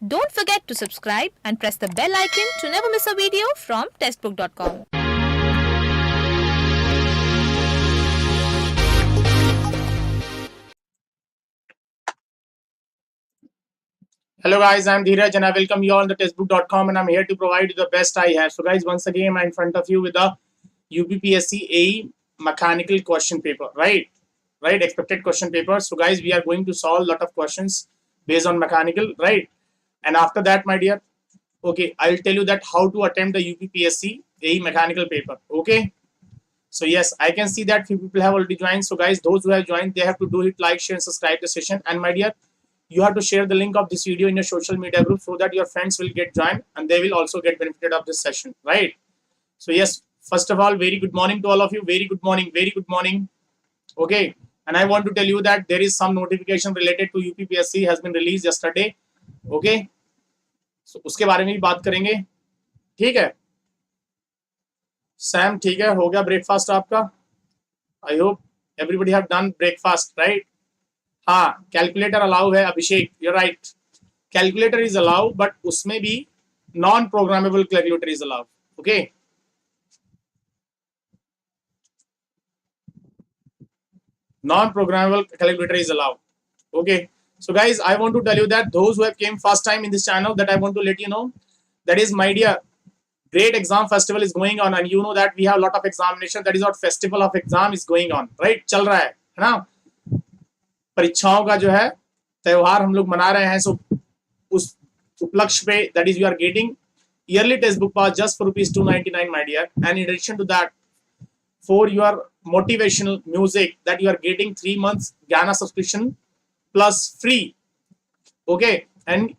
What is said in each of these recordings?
Don't forget to subscribe and press the bell icon to never miss a video from testbook.com. Hello guys, I'm Dhiraj and I welcome you all on the testbook.com and I'm here to provide you the best I have. So guys, once again I'm in front of you with the UPPSC AE Mechanical question paper, right? Expected question paper. So guys, we are going to solve a lot of questions based on mechanical, right? And after that, my dear, okay, I'll tell you that how to attempt the UPPSC AE Mechanical paper, okay? So yes, I can see that few people have already joined. So guys, those who have joined, they have to do it, like, share and subscribe the session. And my dear, you have to share the link of this video in your social media group so that your friends will get joined and they will also get benefited of this session, right? So yes, first of all, very good morning to all of you. Very good morning, very good morning. Okay, and I want to tell you that there is some notification related to UPPSC has been released yesterday. Okay, so उसके बारे में भी बात करेंगे, ठीक है? Sam ठीक है, हो गया ब्रेकफास्ट आपका? I hope everybody have done breakfast, right? हाँ, कैलकुलेटर अलाउ है Abhishek, you right. Calculator is allow, but उसमें भी non programmable calculator is allow. Okay, non programmable calculator is allow. Okay, so guys, I want to tell you that those who have came first time in this channel, that I want to let you know that is, my dear, great exam festival is going on, and you know that we have a lot of examination. That is what festival of exam is going on, right? चल रहा है ना, परीक्षाओं का जो है त्योहार हम लोग मना रहे हैं. सो उस उपलक्ष्य पे, that is, you are getting yearly textbook pass just for ₹299, my dear. And in addition to that, for your motivational music, that you are getting 3 months Ghana subscription plus free. Okay, and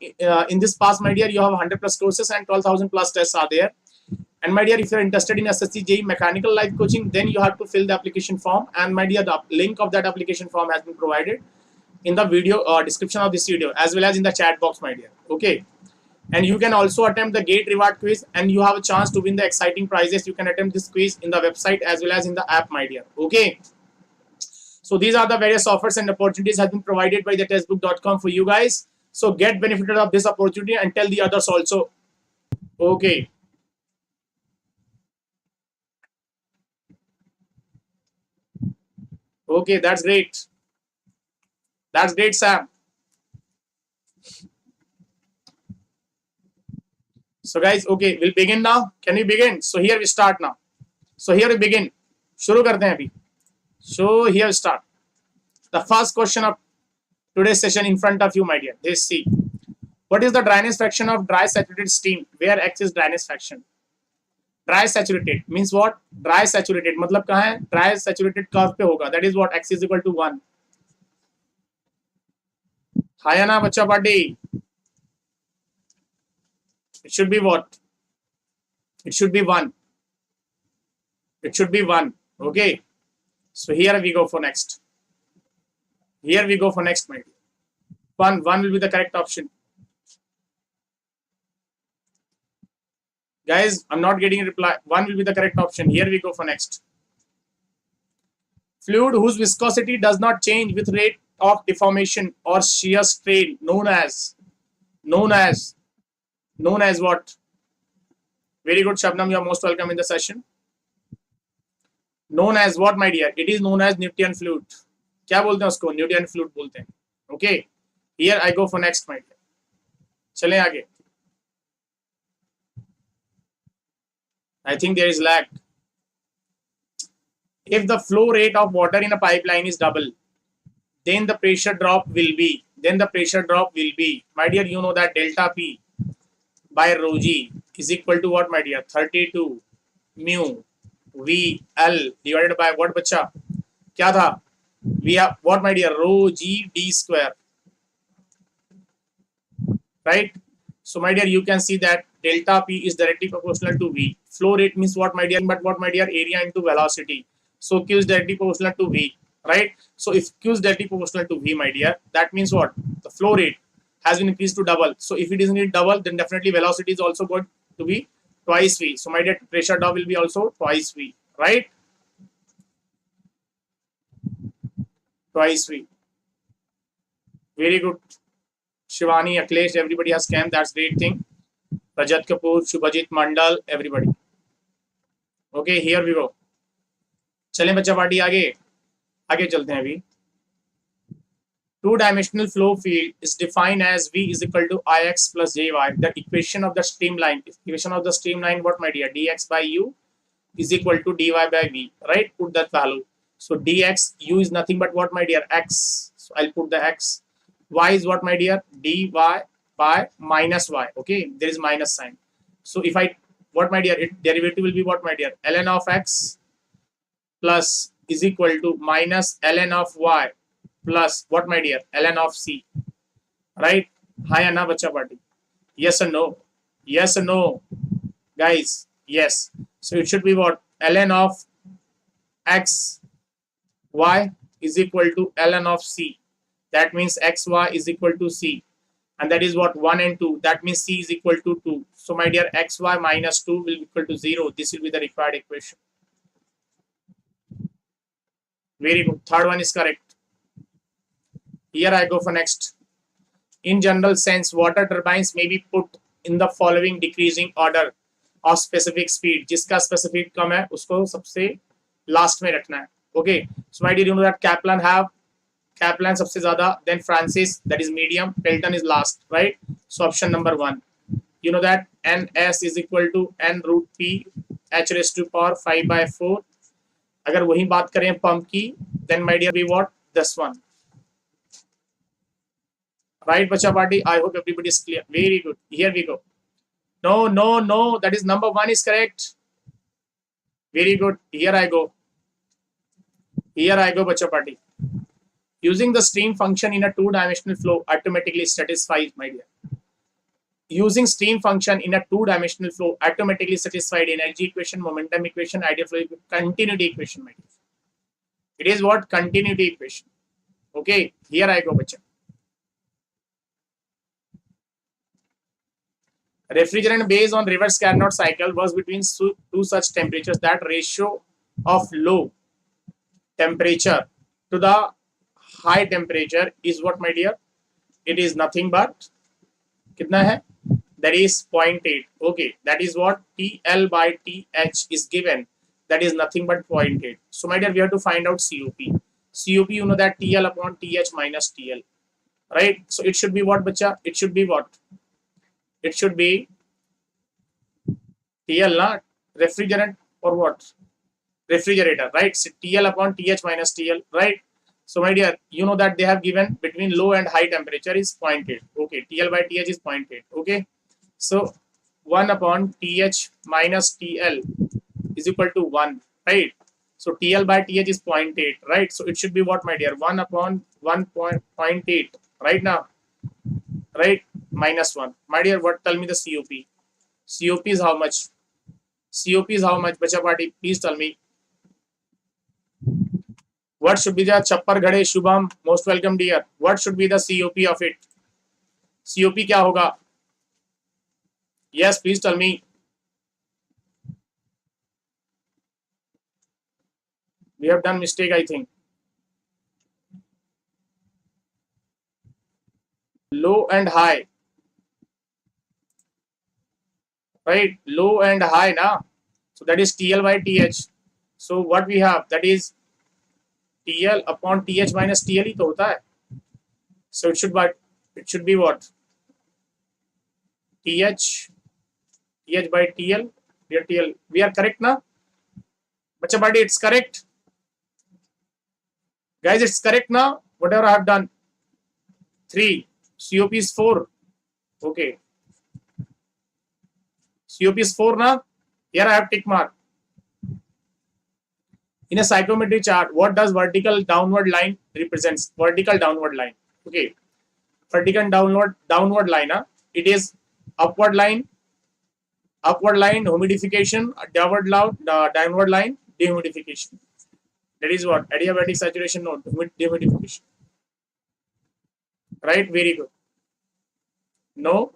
in this pass, my dear, you have 100 plus courses and 12,000 plus tests are there. And my dear, if you're interested in SSC JE Mechanical Life Coaching, then you have to fill the application form. And my dear, the link of that application form has been provided in the video description of this video, as well as in the chat box, my dear. Okay, and you can also attempt the gate reward quiz, and you have a chance to win the exciting prizes. You can attempt this quiz in the website as well as in the app, my dear. Okay, so these are the various offers and opportunities have been provided by the testbook.com for you guys. So get benefited of this opportunity and tell the others also. Okay, okay, that's great. That's great, Sam. So guys, okay, we'll begin now. Can we begin? So here we start now. So here we begin. शुरू करते हैं अभी. So here we start. The first question of today's session in front of you, my dear. Let's see. What is the dryness fraction of dry saturated steam? Where X is dryness fraction? Dry saturated means what? Dry saturated मतलब कहाँ है? Dry saturated curve पे होगा. That is what X is equal to 1. है ना बच्चा party? It should be what? It should be 1. It should be 1. Okay. So here we go for next. Here we go for next, my dear. 1 will be the correct option. Guys, I'm not getting a reply. 1 will be the correct option. Here we go for next. Fluid whose viscosity does not change with rate of deformation or shear strain, known as what? Very good, Shabnam. You are most welcome in the session. Known as what, my dear? It is known as Newtonian fluid. क्या बोलते हैं उसको? Newtonian fluid बोलते हैं. Okay. Here I go for next, my dear. चलें आगे. I think there is lag. If the flow rate of water in a pipeline is double, then the pressure drop will be. My dear, you know that delta P by rho G is equal to what, my dear? 32 mu V L divided by what, बच्चा? क्या था? We have what, my dear? Rho G D square. Right? So, my dear, you can see that delta P is directly proportional to V. Flow rate means what, my dear? But what, my dear? Area into velocity. So, Q is directly proportional to V. Right? So, if Q is directly proportional to V, my dear, that means what? The flow rate has been increased to double. So, if it is indeed double, then definitely velocity is also going to be twice V. So, my dear, pressure drop will be also twice V. Right? Twice V. Very good. Shivani, Akhilesh, everybody has came. That's great thing. Rajat Kapoor, Shubhajit Mandal, everybody. Okay, here we go. चलें बच्चा party आगे चलते हैं अभी. Two-dimensional flow field is defined as V is equal to Ix plus Jy. The equation of the streamline. What my dear? Dx by U is equal to dy by V. Right? Put that value. So dx, U is nothing but what my dear? X. So I'll put the X. Y is what my dear? Dy by minus Y. Okay? There is minus sign. So if I, what my dear? Derivative will be what my dear? ln of X plus is equal to minus ln of Y plus what my dear? ln of C. Right? Hi Anna bacha party. Yes or no? Yes or no? Guys, yes. So it should be what? ln of X Y is equal to ln of C. That means XY is equal to C. And that is what? 1 and 2. That means C is equal to 2. So my dear, XY minus 2 will be equal to 0. This will be the required equation. Very good. Third one is correct. Here I go for next. In general sense, water turbines may be put in the following decreasing order of specific speed. जिसका specific कम है उसको सबसे last में रखना है. Okay. So why did you know that Kaplan सबसे ज़्यादा, then Francis, that is medium, Pelton is last, right? So option number 1. You know that NS is equal to N root P H raised to power 5 by 4. अगर वही बात करें pump की, then my dear be what? This one. Right, bacha party? I hope everybody is clear. Very good. Here we go. No. That is number 1 is correct. Very good. Here I go, bacha party. Using the stream function in a two-dimensional flow automatically satisfies, my dear. Using stream function in a two-dimensional flow automatically satisfied energy equation, momentum equation, ideal flow, continuity equation, my dear. It is what? Continuity equation. Okay. Here I go, bacha. Refrigerant based on reverse Carnot cycle was between two such temperatures that ratio of low temperature to the high temperature is what, my dear? It is nothing but कितना है? That is 0.8. Okay, that is what? TL by TH is given. That is nothing but 0.8. So my dear, we have to find out COP. COP, you know that TL upon TH minus TL. Right? So it should be what, bacha? It should be what? It should be TL, not refrigerant or what? Refrigerator, right? So TL upon TH minus TL, right? So my dear, you know that they have given between low and high temperature is 0.8. Okay, TL by TH is 0.8. Okay, so 1 upon TH minus TL is equal to 1, right? So TL by TH is 0.8, right? So it should be what, my dear? 1 upon 1.8, right now, right? Minus 1. My dear, what? Tell me the COP. COP is how much? COP is how much, bacha party? Please tell me. What should be the Chappar Ghade Shubham? Most welcome, dear. What should be the COP of it? COP क्या होगा? Yes, please tell me. We have done mistake, I think. Low and high. Right? Low and high, na? So that is TL by TH. So what we have? That is TL upon TH minus TL ही तो होता है. So it should be what? TH by TL. Dear TL, we are correct na? Bacha party, it's correct. Guys, it's correct now. Whatever I have done. 3. COP is 4. Okay. COP is 4 now. Here I have tick mark. In a psychrometry chart, what does vertical downward line represents? Vertical downward line. Okay. Vertical downward line. It is upward line, humidification, downward line, dehumidification. That is what? Adiabatic saturation node, dehumidification. Right? Very good. No.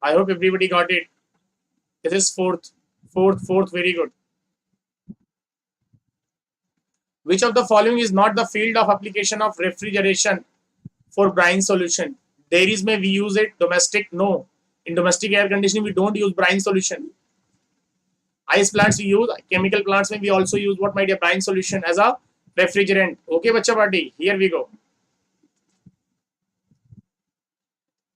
I hope everybody got it. This is fourth. Very good. Which of the following is not the field of application of refrigeration for brine solution? Dairies may we use it, domestic no. In domestic air conditioning we don't use brine solution. Ice plants we use, chemical plants may we also use what, my dear, brine solution as a refrigerant. Okay bacha party, here we go.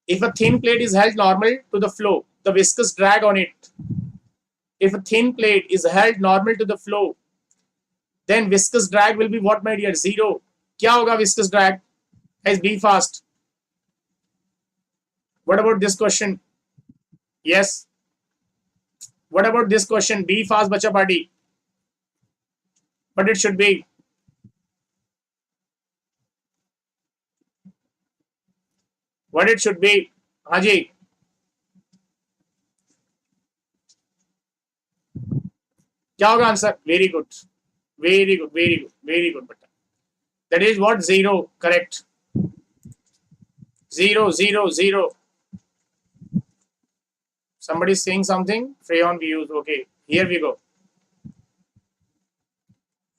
If a thin plate is held normal to the flow, the viscous drag on it. If a thin plate is held normal to the flow, then viscous drag will be what, my dear? Zero. Kya hoga viscous drag? Guys, be fast. What about this question? Yes. What about this question? Be fast, bacha party. But it should be. What it should be? Haji. Kya hoga answer? Very good. Very good. Very good. Very good. That is what? Zero. Correct. 0, 0, 0. Somebody is saying something. Freon we use. Okay. Here we go.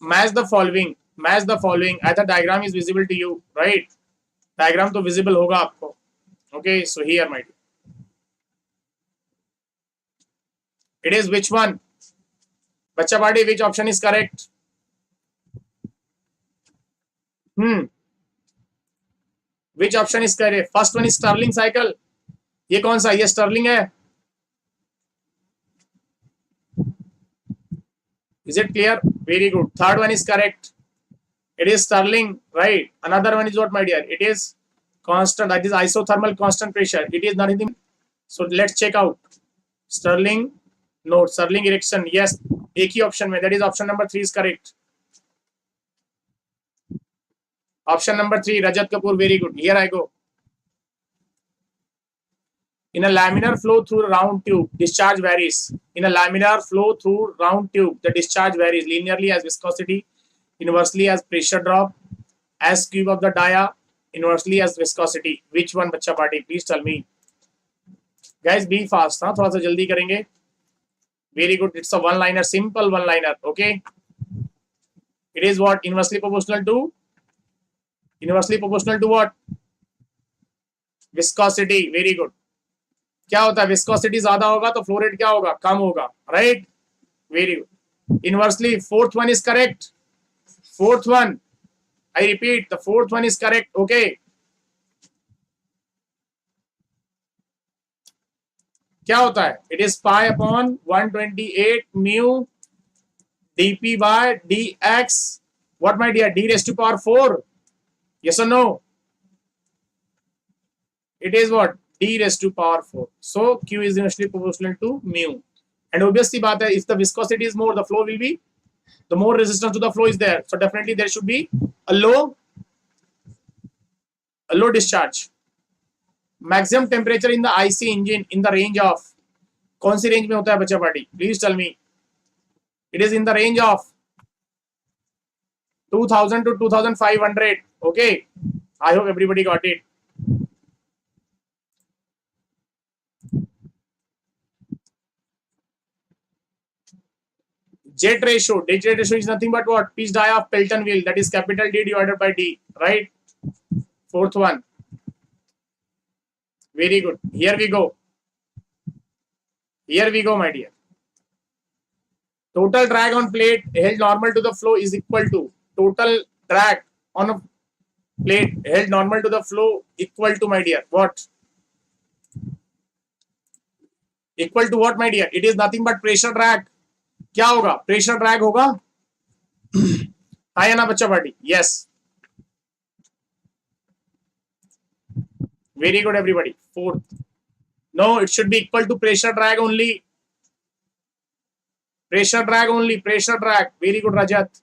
Match the following. Match the following. Either diagram is visible to you, right? Diagram to visible hoga aapko. Okay. So here, my dear. It is which one? Bacha party, which option is correct? Which option is correct? First one is Stirling cycle. ये कौन सा? ये Stirling है. Is it clear? Very good. Third one is correct. It is Stirling, right? Another one is what, my dear? It is constant. That is isothermal constant pressure. It is not anything. So let's check out. Stirling, no. Stirling erection, yes. एक ही option में. That is option number 3 is correct. Option number 3, Rajat Kapoor, very good. Here I go. In a laminar flow through a round tube, discharge varies. In a laminar flow through round tube, the discharge varies linearly as viscosity, inversely as pressure drop, as cube of the dia, inversely as viscosity. Which one, bacha party? Please tell me. Guys, be fast. हाँ, थोड़ा सा जल्दी करेंगे. Very good. It's a one-liner, simple one-liner. Okay. It is what? Inversely proportional to what? Viscosity. Very good. क्या होता है? Viscosity ज्यादा होगा तो flow rate क्या होगा? कम होगा. Right? Very good. Inversely, fourth one is correct. Fourth one. I repeat, the fourth one is correct. Okay. क्या होता है? It is pi upon 128 mu dp by dx. What, my dear? D raised to power 4. Yes or no? It is what? D raised to power 4. So Q is inversely proportional to mu. And obviously, if the viscosity is more, the flow will be, the more resistance to the flow is there. So definitely there should be a low discharge. Maximum temperature in the IC engine in the range of, कौन सी range में होता है बच्चा party? Please tell me. It is in the range of 2000 to 2500. Okay. I hope everybody got it. Jet ratio is nothing but what? Pitch dia of Pelton wheel, that is capital D divided by D, right? Fourth one. Very good. Here we go. Here we go, my dear. Total drag on plate held normal to the flow is equal to total drag on a plate held normal to the flow equal to, my dear, what? Equal to what, my dear? It is nothing but pressure drag. क्या होगा? Pressure drag होगा. है ना बच्चा party? Yes. Very good everybody. Fourth. No, it should be equal to pressure drag only. Pressure drag only. Pressure drag. Very good, Rajat.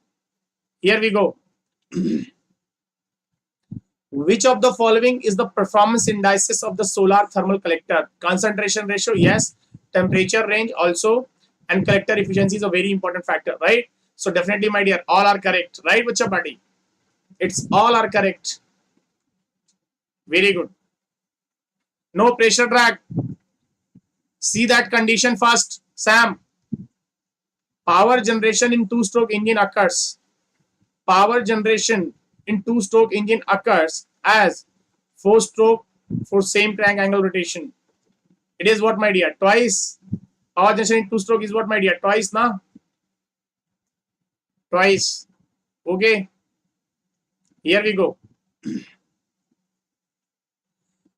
Here we go. Which of the following is the performance indices of the solar thermal collector? Concentration ratio, yes. Temperature range also. And collector efficiency is a very important factor, right? So definitely, my dear, all are correct, right, Bacha Party? It's all are correct. Very good. No pressure drag. See that condition first, Sam. Power generation in two-stroke engine occurs. power generation in two-stroke engine occurs as four-stroke for same crank angle rotation. It is what, my dear? Twice. Power generation in two-stroke is what, my dear? Twice, na? Twice. Okay. Here we go.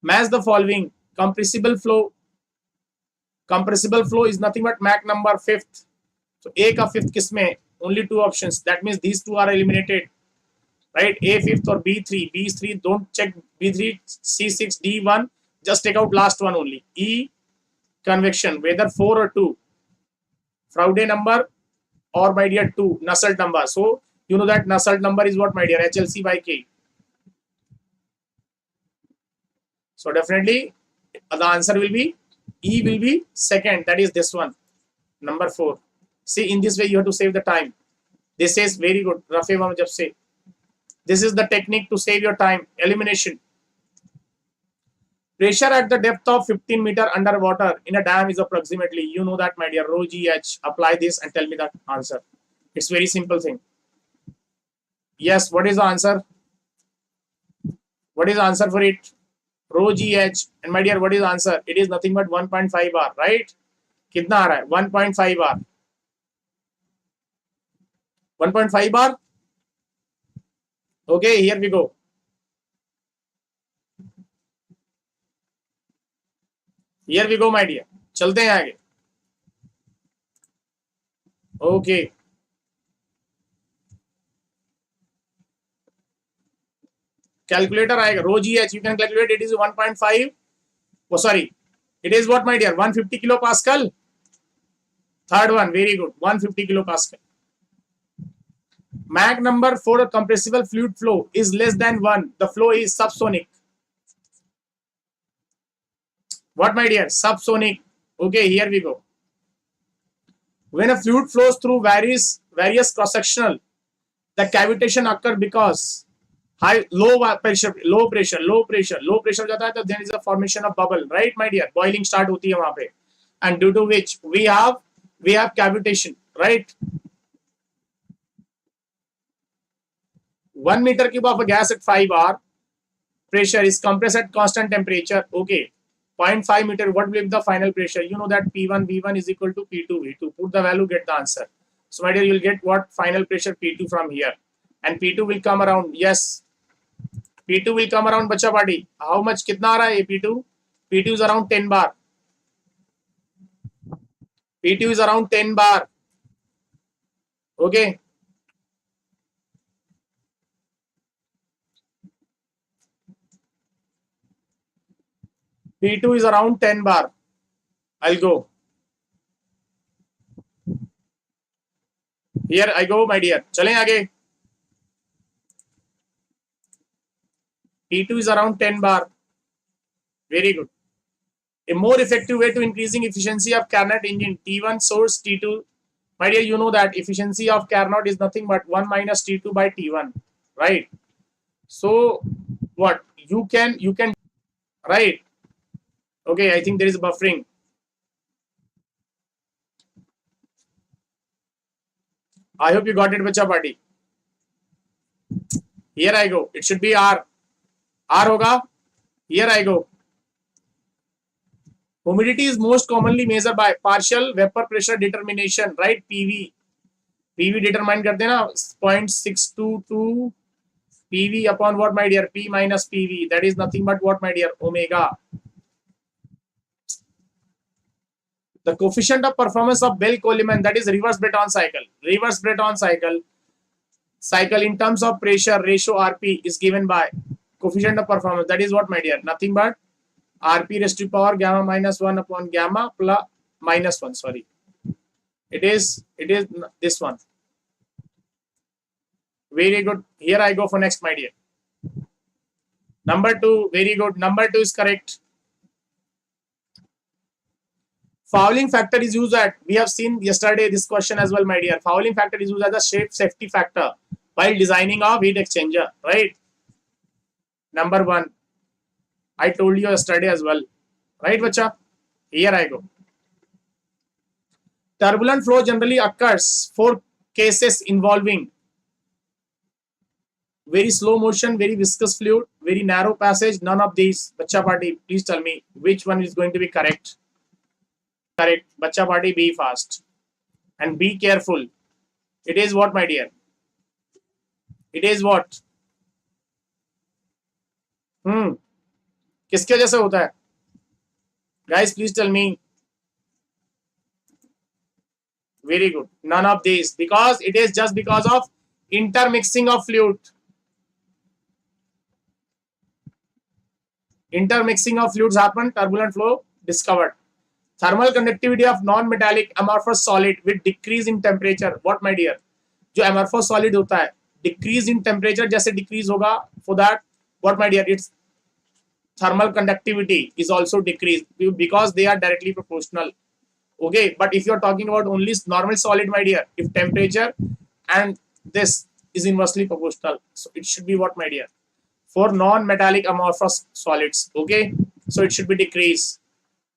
Match the following. Compressible flow. Compressible flow is nothing but Mach number fifth. So A का fifth किसमें? Only two options. That means these two are eliminated. Right? A fifth or B3. B3 don't check B3, C6, D1. Just take out last one only. E convection. Whether 4 or 2. Froude number or, my dear, 2. Nusselt number. So you know that Nusselt number is what, my dear? HLC by K. So definitely the answer will be E will be second. That is this one. Number 4. See, in this way you have to save the time. This is very good. Rafe jab se. This is the technique to save your time. Elimination. Pressure at the depth of 15 meter underwater in a dam is approximately, you know that, my dear, rho GH. Apply this and tell me the answer. It's very simple thing. Yes, what is the answer? What is the answer for it? Rho GH. And my dear, what is the answer? It is nothing but 1.5 bar, right? Kitna aa raha hai? 1.5 bar. 1.5 bar. Okay, here we go. Here we go, my dear. चलते हैं आगे. Okay. Calculator आएगा. Rho GH. You can calculate. It is 1.5. Oh, sorry. It is what, my dear? 150 kilopascal. Third one. Very good. 150 kilopascal. Mach number for a compressible fluid flow is less than 1. The flow is subsonic. What, my dear? Subsonic. Okay, here we go. When a fluid flows through various cross-sectional, the cavitation occurs because low pressure जाता है, तो there is a formation of bubble, right, my dear? Boiling start होती है वहाँ पे, and due to which we have cavitation, right? 1 meter cube of a gas at 5 bar pressure is compressed at constant temperature. Okay. 0.5 meter, what will be the final pressure? You know that P1 V1 is equal to P2 V2. Put the value, get the answer. So, my dear, you will get what? Final pressure P2 from here. And P2 will come around. Yes. P2 will come around, bacha party. How much? Kitna aa raha hai P2? P2 is around 10 bar. P2 is around 10 bar. Okay. P2 is around 10 bar. I'll go. Here I go, my dear. Chalein aage. P2 is around 10 bar. Very good. A more effective way to increasing efficiency of Carnot engine, T1 source T2. My dear, you know that efficiency of Carnot is nothing but 1 minus T2 by T1, right? So what you can, right? Okay, I think there is buffering. I hope you got it, bacha party. Here I go. It should be R. R hoga. Here I go. Humidity is most commonly measured by partial vapor pressure determination, right? PV. PV determine करते हैं ना 0.622 PV upon what, my dear? P minus PV. That is nothing but what, my dear? Omega. The coefficient of performance of Bell-Coleman, that is reverse Breton cycle. Reverse Breton cycle in terms of pressure ratio RP is given by coefficient of performance. That is what, my dear? Nothing but RP raised to power gamma minus 1 upon gamma plus minus 1. Sorry. It is this one. Very good. Here I go for next, my dear. Number 2. Very good. Number 2 is correct. Fouling factor is used at, we have seen yesterday this question as well, my dear. Fouling factor is used as a safety factor while designing a heat exchanger, right? Number 1. I told you yesterday as well, right, bacha? Here I go. Turbulent flow generally occurs for cases involving very slow motion, very viscous fluid, very narrow passage, none of these. Bacha party, please tell me which one is going to be correct. Correct. Bacha party, be fast and be careful. It is what, my dear? It is what? किसके वजह से होता है? Guys, please tell me. Very good. None of these, because it is just because of intermixing of fluid. Intermixing of fluids happen, turbulent flow discovered. Thermal conductivity of non-metallic amorphous solid with decrease in temperature. What, my dear? जो amorphous solid होता है, decrease in temperature जैसे decrease होगा, for that, what, my dear? Its thermal conductivity is also decreased because they are directly proportional. Okay, but if you are talking about only normal solid, my dear, if temperature and this is inversely proportional, so it should be what, my dear? For non-metallic amorphous solids. Okay, so it should be decreased.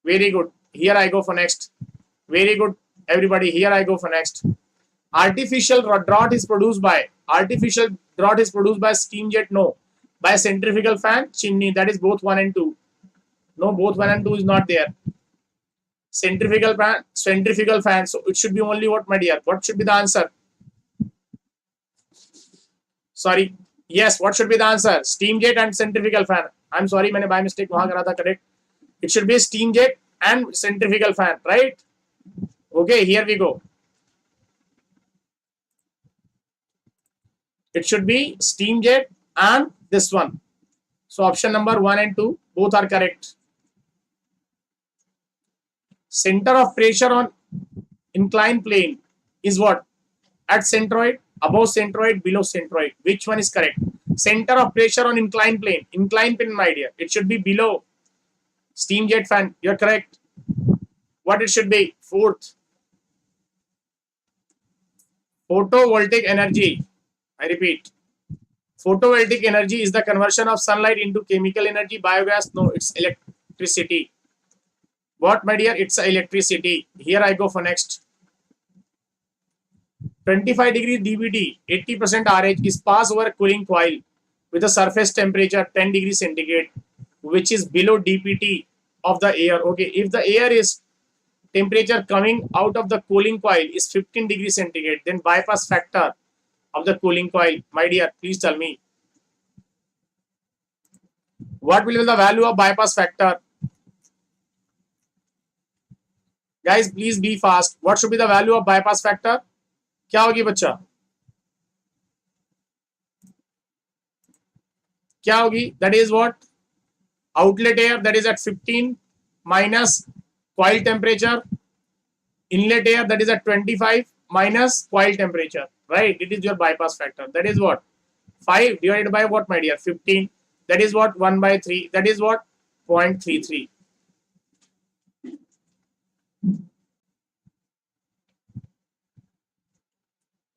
Very good. Here I go for next. Very good, everybody. Here I go for next. Artificial draught is produced by steam jet. No, by centrifugal fan, chimney. That is both 1 and 2. No, both 1 and 2 is not there. Centrifugal fan. So it should be only what, my dear? What should be the answer? Sorry. Yes, what should be the answer? Steam jet and centrifugal fan. I'm sorry, मैंने by mistake वहाँ करा था, correct. It should be steam jet and centrifugal fan, right? Okay, here we go. It should be steam jet and this one. So option number 1 and 2 both are correct. Center of pressure on inclined plane is what? At centroid, above centroid, below centroid. Which one is correct? Center of pressure on inclined plane. Inclined plane, my dear. It should be below steam jet fan. You're correct. What it should be? Fourth. Photovoltaic energy. I repeat. Photovoltaic energy is the conversion of sunlight into chemical energy, biogas. No, it's electricity. What, my dear? It's electricity. Here I go for next. 25 degree DBT, 80% RH is passed over a cooling coil with a surface temperature 10 degrees centigrade, which is below DPT of the air. Okay, if the air is temperature coming out of the cooling coil is 15 degrees centigrade, then bypass factor of the cooling coil, my dear, please tell me. What will be the value of bypass factor? Guys, please be fast. What should be the value of bypass factor? क्या होगी बच्चा? क्या होगी? That is what? Outlet air, that is at 15 minus coil temperature. Inlet air, that is at 25 minus coil temperature. Right? It is your bypass factor. That is what? 5 divided by what, my dear? 15. That is what? 1 by 3. That is what? 0.33.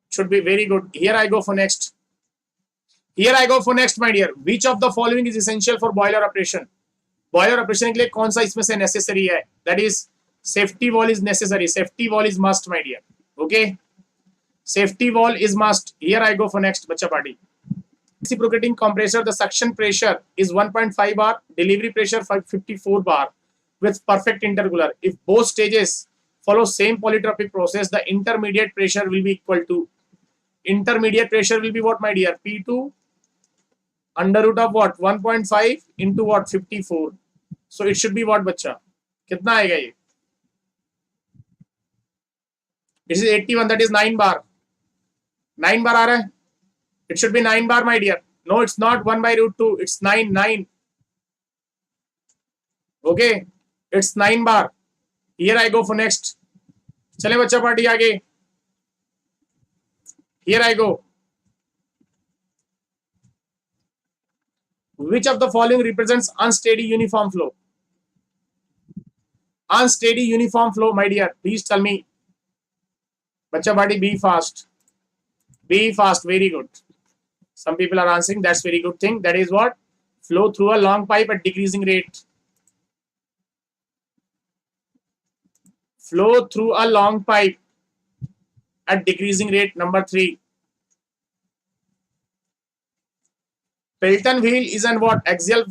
Should be very good. Here I go for next. Here I go for next, my dear. Which of the following is essential for boiler operation? Boiler operation के लिए कौन सा इसमें से necessary है? That is safety valve is necessary. Safety valve is must, my dear. Okay. Safety valve is must. Here I go for next, बच्चा party. Reciprocating compressor, the suction pressure is 1.5 bar, delivery pressure 54 bar with perfect intercooler. If both stages follow same polytropic process, the intermediate pressure will be equal to. Intermediate pressure will be what, my dear? P2 under root of what? 1.5 into what? 54. So it should be what, बच्चा? कितना आएगा ये? This is 81, that is 9 bar. 9 bar आ रहा है? It should be 9 bar, my dear. No, it's not 1 by root 2. It's 9. Okay. It's 9 bar. Here I go for next. चले बच्चा party आगे. Here I go. Which of the following represents unsteady uniform flow? Unsteady uniform flow, my dear. Please tell me. Bacha body, be fast. Be fast. Very good. Some people are answering. That's very good thing. That is what? Flow through a long pipe at decreasing rate. Flow through a long pipe at decreasing rate. Number 3. Pelton wheel is an what? Axial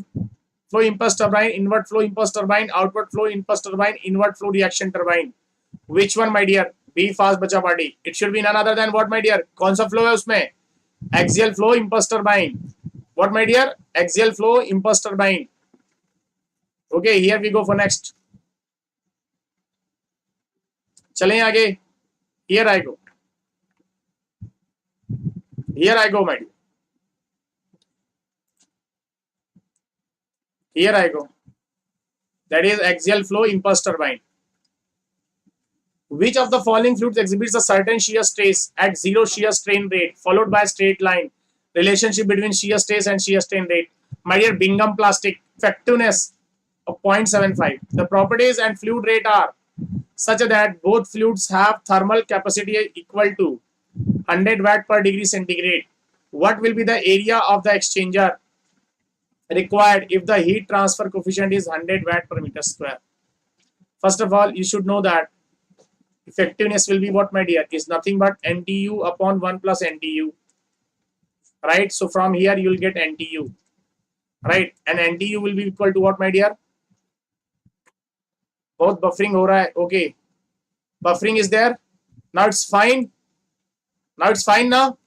flow impulse turbine, inward flow impulse turbine, outward flow impulse turbine, inward flow reaction turbine. Which one, my dear? Be fast, बच्चा party. It should be none other than what, my dear? कौन सा flow है उसमें? Axial flow impulse turbine. What, my dear? Axial flow impulse turbine. Okay, here we go for next. चलें आगे. Here I go. Here I go, my dear. Here I go. That is axial flow impulse turbine. Which of the following fluids exhibits a certain shear stress at zero shear strain rate, followed by a straight line? Relationship between shear stress and shear strain rate. My dear, Bingham plastic. Effectiveness of 0.75. The properties and fluid rate are such that both fluids have thermal capacity equal to 100 watt per degree centigrade. What will be the area of the exchanger required if the heat transfer coefficient is 100 watt per meter square? First of all, you should know that effectiveness will be what, my dear? Is nothing but NTU upon 1 plus NTU. Right? So from here you will get NTU. Right? And NTU will be equal to what, my dear? Both buffering हो रहा है. Okay. Buffering is there. Now it's fine. Now it's fine now.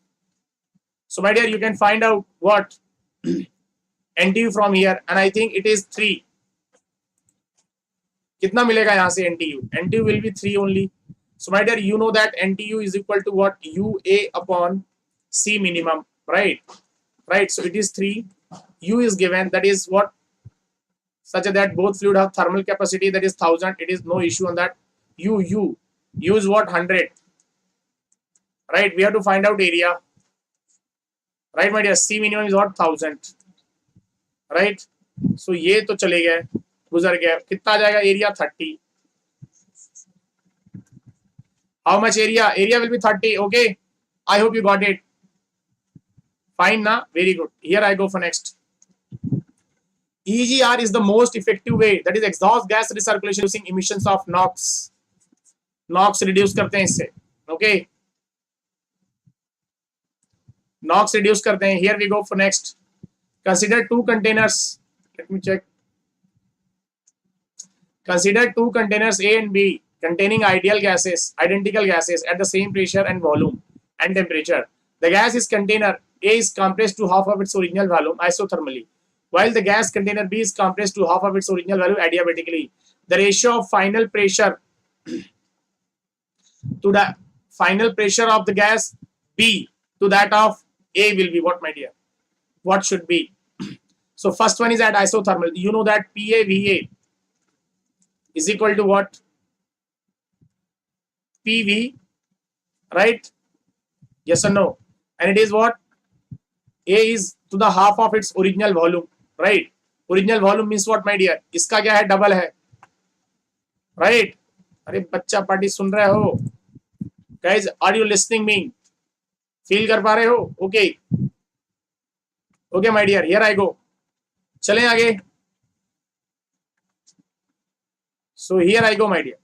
So my dear, you can find out what NTU from here, and I think it is 3. कितना मिलेगा यहाँ से NTU? NTU will be 3 only. So my dear, you know that NTU is equal to what? UA upon C minimum, right? Right. So it is 3. U is given. That is what? Such that both fluid have thermal capacity, that is 1000. It is no issue on that. U is what? 100. Right. We have to find out area. Right, my dear. C minimum is what? 1000. Right. So ये तो चले गए, गुजर गए. कितना जाएगा area? 30. How much area? Area will be 30. Okay. I hope you got it. Fine, na? Very good. Here I go for next. EGR is the most effective way, that is exhaust gas recirculation using emissions of NOx. NOx reduce करते हैं इससे. Okay. NOx reduce करते हैं. Here we go for next. Consider 2 containers. Let me check. Consider 2 containers A and B containing identical gases at the same pressure and volume and temperature. The gas is container A is compressed to half of its original volume isothermally, while the gas container B is compressed to half of its original value adiabatically. The ratio of final pressure to the final pressure of the gas B to that of A will be what, my dear? What should be? So first one is at isothermal. You know that PAVA is equal to what? PV, right? Yes or no? And it is what? A is to the half of its original volume, right? Original volume means what, my dear? इसका क्या है? Double है, right? अरे बच्चा party सुन रहे हो? Guys, are you listening me? Feel कर पा रहे हो? Okay. Okay, my dear. Here I go. चलें आगे. So here I go, my dear.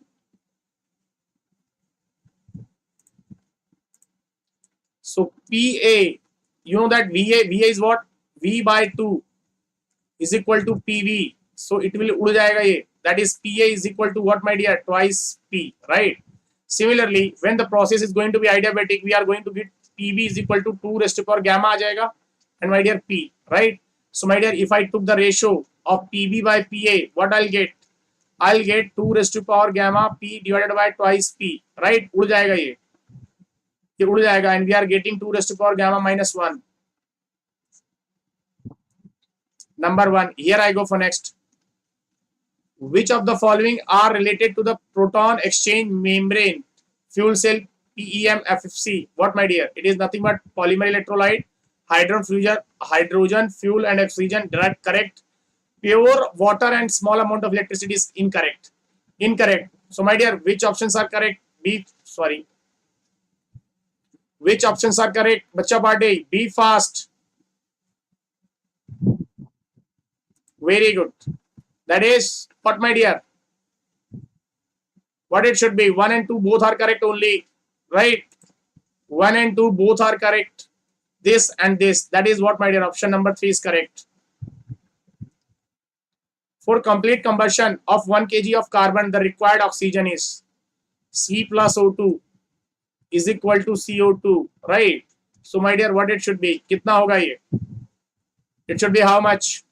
So PA, you know that VA is what? V by 2 is equal to PV. So it will उड़ जाएगा ये. That is PA is equal to what, my dear? Twice P, right? Similarly, when the process is going to be adiabatic, we are going to get PV is equal to 2 raised to power gamma आ जाएगा. And my dear P, right? So my dear, if I took the ratio of PV by PA, what I'll get? I'll get 2 raised to power gamma P divided by twice P, right? उड़ जाएगा ये उड़ जाएगा, and we are getting 2 raised to power gamma minus 1. Number 1. Here I go for next. Which of the following are related to the proton exchange membrane fuel cell PEMFC? What, my dear? It is nothing but polymer electrolyte, hydrogen, fuel and oxygen. Correct. Pure water and small amount of electricity is incorrect. Incorrect. So my dear, which options are correct? Which options are correct? Bacha party, be fast. Very good. That is what, my dear? What it should be? 1 and 2 both are correct only, right? 1 and 2 both are correct. this and this. That is what, my dear, option number 3 is correct. For complete combustion of 1 kg of carbon, the required oxygen is C plus O2 is equal to CO2, right? So my dear, what it should be? कितना होगा ये? It should be how much?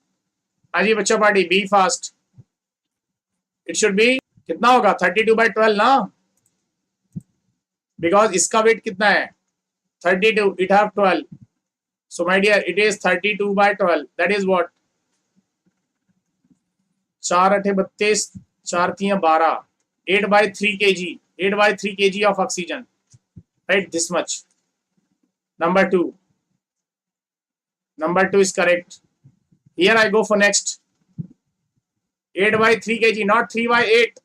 हाँ जी बच्चा party, be fast. It should be कितना होगा? 32/12 ना? Because इसका weight कितना है? 32. It have 12. So my dear, it is 32/12. That is what? 4 8 32, 4 3 12. 8/3 kg. 8/3 kg of oxygen. Right? This much. Number 2. Number 2 is correct. Here I go for next. 8/3 kg, not 3/8.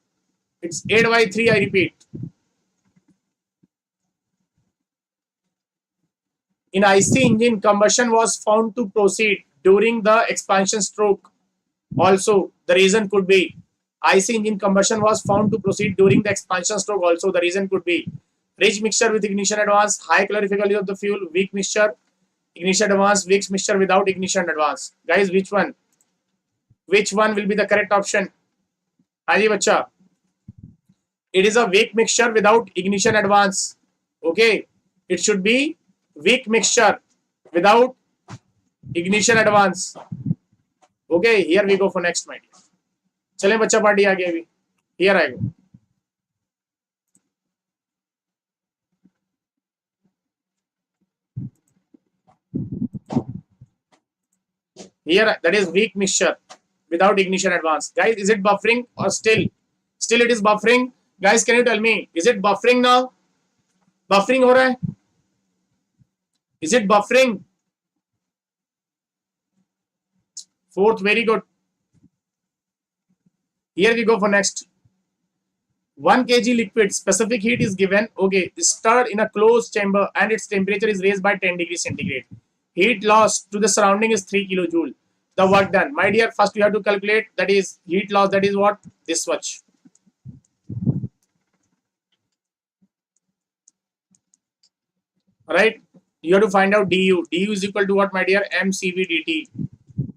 It's 8/3, I repeat. In IC engine, combustion was found to proceed during the expansion stroke. Also, the reason could be IC engine combustion was found to proceed during the expansion stroke. Also, the reason could be rich mixture with ignition advance, high calorifical use of the fuel, weak mixture, ignition advance, weak mixture without ignition advance. Guys, which one? Which one will be the correct option? Aji bacha. It is a weak mixture without ignition advance. Okay. It should be weak mixture without ignition advance. Okay. Here we go for next, my dear. चले बच्चा party आगे अभी. Here I go. Here, that is weak mixture without ignition advance. Guys, is it buffering or still it is buffering? Guys, can you tell me, is it buffering now? Buffering हो रहा है? Is it buffering? Fourth, very good. Here we go for next. 1 kg liquid, specific heat is given. Okay, stirred in a closed chamber and its temperature is raised by 10 degrees centigrade. Heat loss to the surrounding is 3 kilojoule. The work done. My dear, first you have to calculate, that is heat loss, that is what? This much. Right? You have to find out du. Du is equal to what, my dear? mCV dt.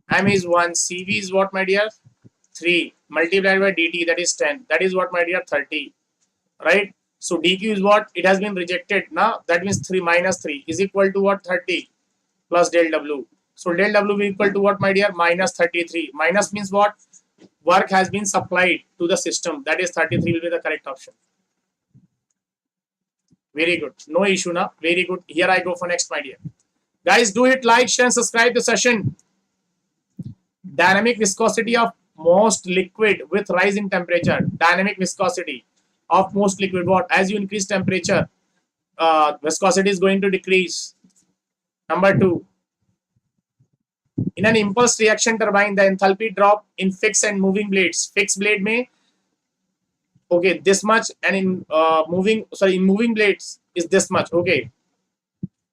M is 1. CV is what, my dear? 3. Multiplied by dt, that is 10. That is what, my dear? 30. Right? So dq is what? It has been rejected. Now that means 3 minus 3 is equal to what? 30 plus del W. So del W will equal to what, my dear? Minus 33. Minus means what? Work has been supplied to the system. That is 33 will be the correct option. Very good. No issue now. Very good. Here I go for next, my dear. Guys, do hit like, share, and subscribe the session. Dynamic viscosity of most liquid with rise in temperature. Dynamic viscosity of most liquid. What? As you increase temperature, viscosity is going to decrease. Number 2. In an impulse reaction turbine, the enthalpy drop in fixed and moving blades. Fixed blade may, okay, this much, and in moving blades is this much. Okay,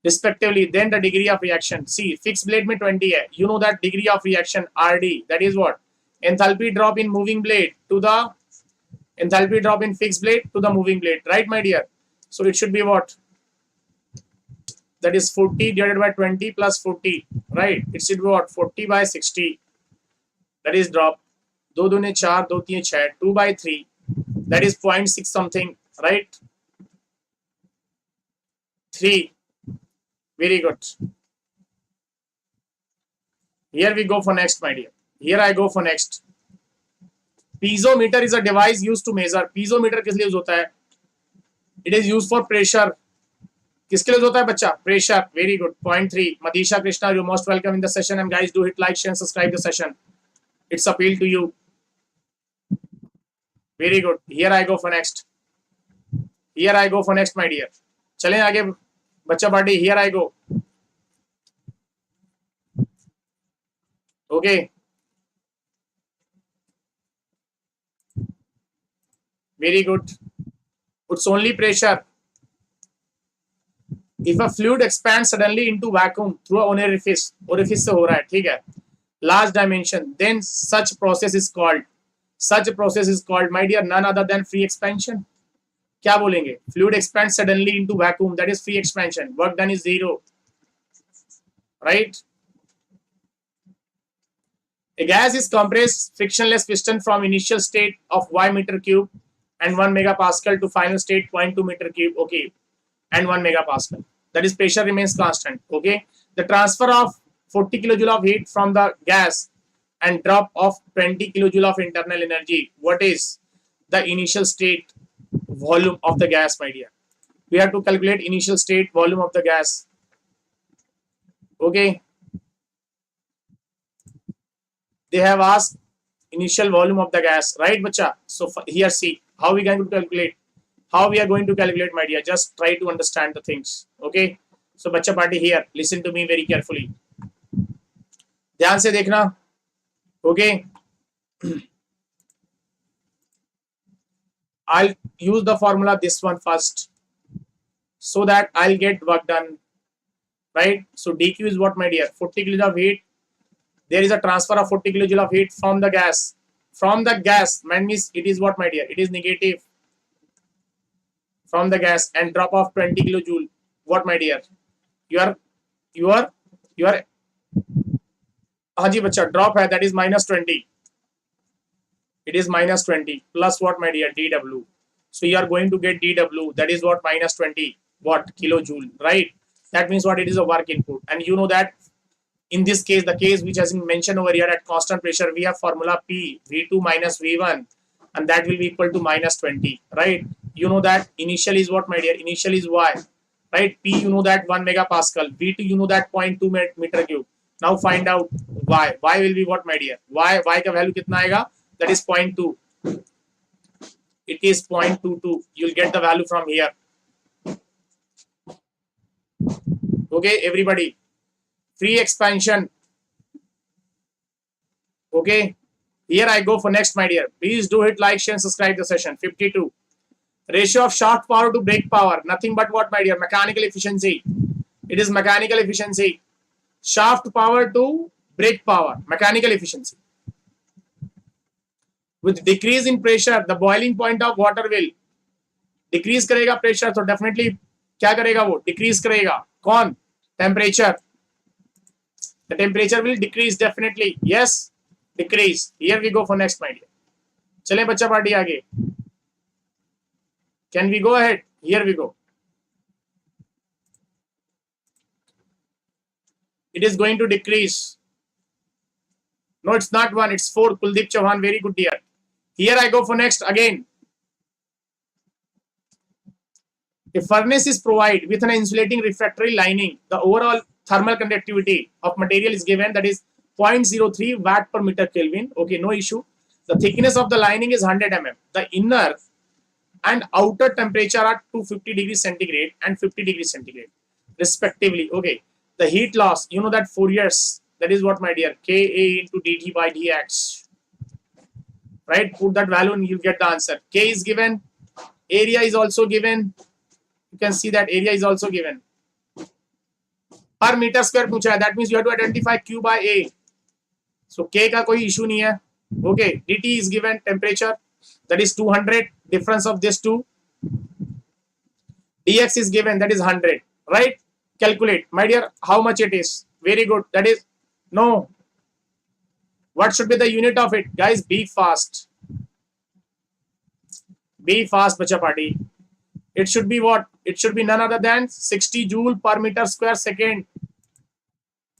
respectively. Then the degree of reaction. See, fixed blade में 20 है. You know that degree of reaction RD. That is what? Enthalpy drop in moving blade to the enthalpy drop in fixed blade to the moving blade. Right, my dear? So it should be what? That is 40 divided by 20 plus 40. Right? It should be what? 40 by 60. That is drop. 2 दूने 4, 2 3 6. 2 by 3. That is 0.6 something. Right? 3. Very good. Here we go for next, my dear. Here I go for next. Piezometer is a device used to measure. Piezometer किस लिए use होता है? It is used for pressure. किसके लिए होता है बच्चा? Pressure. Very good. Point 3. Madisha Krishna, you're most welcome in the session. And guys, do hit like, share, and subscribe the session. It's appeal to you. Very good. Here I go for next. Here I go for next, my dear. चलें आगे बच्चा party. Here I go. Okay. Very good. It's only pressure. If a fluid expands suddenly into vacuum through an orifice से हो रहा है, ठीक है, large dimension, then such process is called, my dear, none other than free expansion. क्या बोलेंगे? Fluid expands suddenly into vacuum, that is free expansion. Work done is 0. right? A gas is compressed frictionless piston from initial state of y meter cube and 1 megapascal to final state 0.2 meter cube, okay, and 1 megapascal. That is, pressure remains constant, okay. The transfer of 40 kilojoule of heat from the gas and drop of 20 kilojoule of internal energy. What is the initial state volume of the gas, my dear? We have to calculate initial state volume of the gas, okay. They have asked initial volume of the gas, right, bacha? So here, see how we going to calculate. How we are going to calculate, my dear? Just try to understand the things, okay? So bacha party, here, listen to me very carefully. ध्यान से देखना, okay? I'll use the formula this one first, so that I'll get work done, right? So dq is what, my dear? 40 kilojoule of heat. There is a transfer of 40 kilojoule of heat from the gas. From the gas, means it is what, my dear? It is negative from the gas, and drop of 20 kilojoule. What, my dear? Your Haji bacha, drop hai, that is minus 20. It is minus 20 plus what, my dear? dW. So you are going to get dW. That is what? Minus 20 what? Kilojoule, right? That means what? It is a work input, and you know that. In this case, the case which has been mentioned over here, at constant pressure, we have formula P, V2 minus V1, and that will be equal to minus 20, right? You know that initial is what, my dear? Initial is Y, right? P, you know that 1 megapascal. V2, you know that 0.2 meter cube. Now find out Y. Y will be what, my dear? Y ka value kitna aega? That is 0.2. It is 0.22. You'll get the value from here. Okay, everybody. Free expansion. Okay. Here I go for next, my dear. Please do hit like, share, and subscribe the session. 52. Ratio of shaft power to brake power. Nothing but what, my dear? Mechanical efficiency. It is mechanical efficiency. Shaft power to brake power. Mechanical efficiency. With decrease in pressure, the boiling point of water will decrease करेगा pressure. So definitely क्या करेगा वो? Decrease करेगा. कौन? Temperature. The temperature will decrease definitely. Yes, decrease. Here we go for next, my dear. चलें बच्चा party आगे. Can we go ahead? Here we go. It is going to decrease. No, it's not 1. It's 4. Kuldeep Chauhan, very good, dear. Here I go for next again. A furnace is provided with an insulating refractory lining. The overall thermal conductivity of material is given, that is 0.03 watt per meter Kelvin. Okay, no issue. The thickness of the lining is 100 mm. The inner and outer temperature are 250 degrees centigrade and 50 degrees centigrade respectively. Okay, the heat loss, you know that Fourier's, that is what, my dear? Ka into dt by dx, right? Put that value and you get the answer. K is given, area is also given. You can see that area is also given. Per meter square पूछा है, that means you have to identify Q by A. So K का कोई issue नहीं है. Okay, dt is given, temperature, that is 200, difference of this two. dx is given, that is 100, right? Calculate, my dear, how much it is. Very good. That is, no. What should be the unit of it? Guys, be fast. Be fast, bacha party. It should be what? It should be none other than 60 joule per meter square second.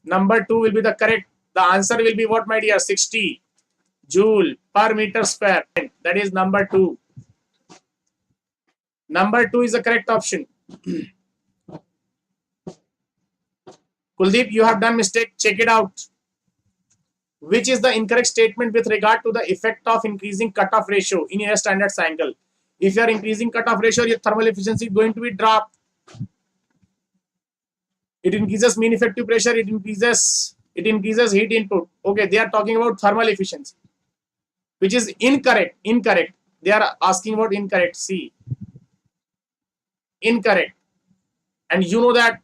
Number 2 will be the correct. The answer will be what, my dear? 60 joule per meter square. That is number 2. Number 2 is the correct option. Kuldeep, you have done mistake. Check it out. Which is the incorrect statement with regard to the effect of increasing cutoff ratio in a standard cycle? If you are increasing cutoff ratio, your thermal efficiency is going to be dropped. It increases mean effective pressure. It increases heat input. Okay, they are talking about thermal efficiency, which is incorrect. Incorrect. They are asking about incorrect. See, incorrect. And you know that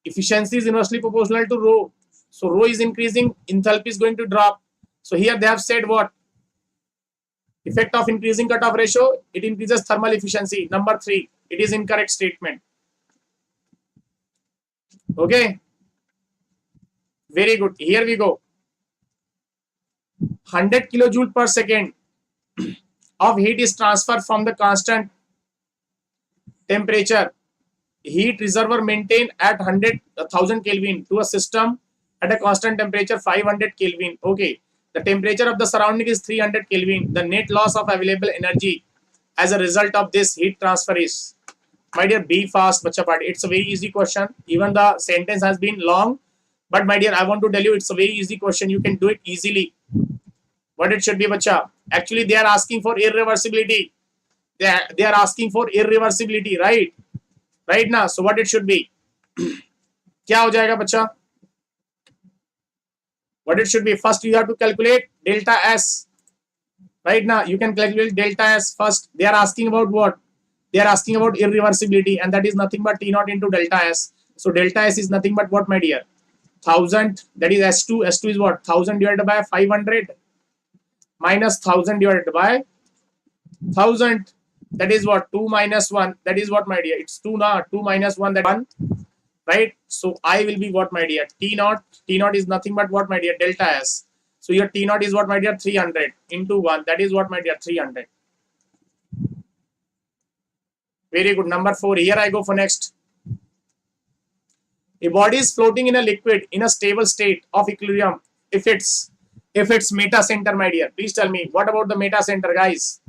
efficiency is inversely proportional to rho. So rho is increasing, enthalpy is going to drop. So here they have said what? Effect of increasing cutoff ratio, it increases thermal efficiency. Number 3, it is incorrect statement. Okay. Very good. Here we go. 100 kilojoule per second of heat is transferred from the constant temperature heat reservoir maintained at 1,000 Kelvin to a system at a constant temperature 500 Kelvin. Okay. The temperature of the surrounding is 300 Kelvin. The net loss of available energy as a result of this heat transfer is, my dear, be fast, bacha part. It's a very easy question. Even the sentence has been long, but my dear, I want to tell you it's a very easy question. You can do it easily. What it should be, bacha? Actually, they are asking for irreversibility. They are asking for irreversibility, right? Right now. So what it should be? क्या हो जाएगा बच्चा? What it should be? First, you have to calculate delta S. Right now, you can calculate delta S first. They are asking about what? They are asking about irreversibility, and that is nothing but T naught into delta S. So delta S is nothing but what, my dear? 1000. That is S2. S2 is what? 1000 divided by 500 minus 1000 divided by 1000. That is what? 2 minus 1. That is what, my dear? It's 2 now. 2 minus 1. That 1. Right? So I will be what, my dear? T naught. T naught is nothing but what, my dear? Delta S. So your T naught is what, my dear? 300 into 1. That is what, my dear? 300. Very good. Number 4. Here I go for next. A body is floating in a liquid in a stable state of equilibrium. If it's meta center, my dear. Please tell me, what about the meta center, guys?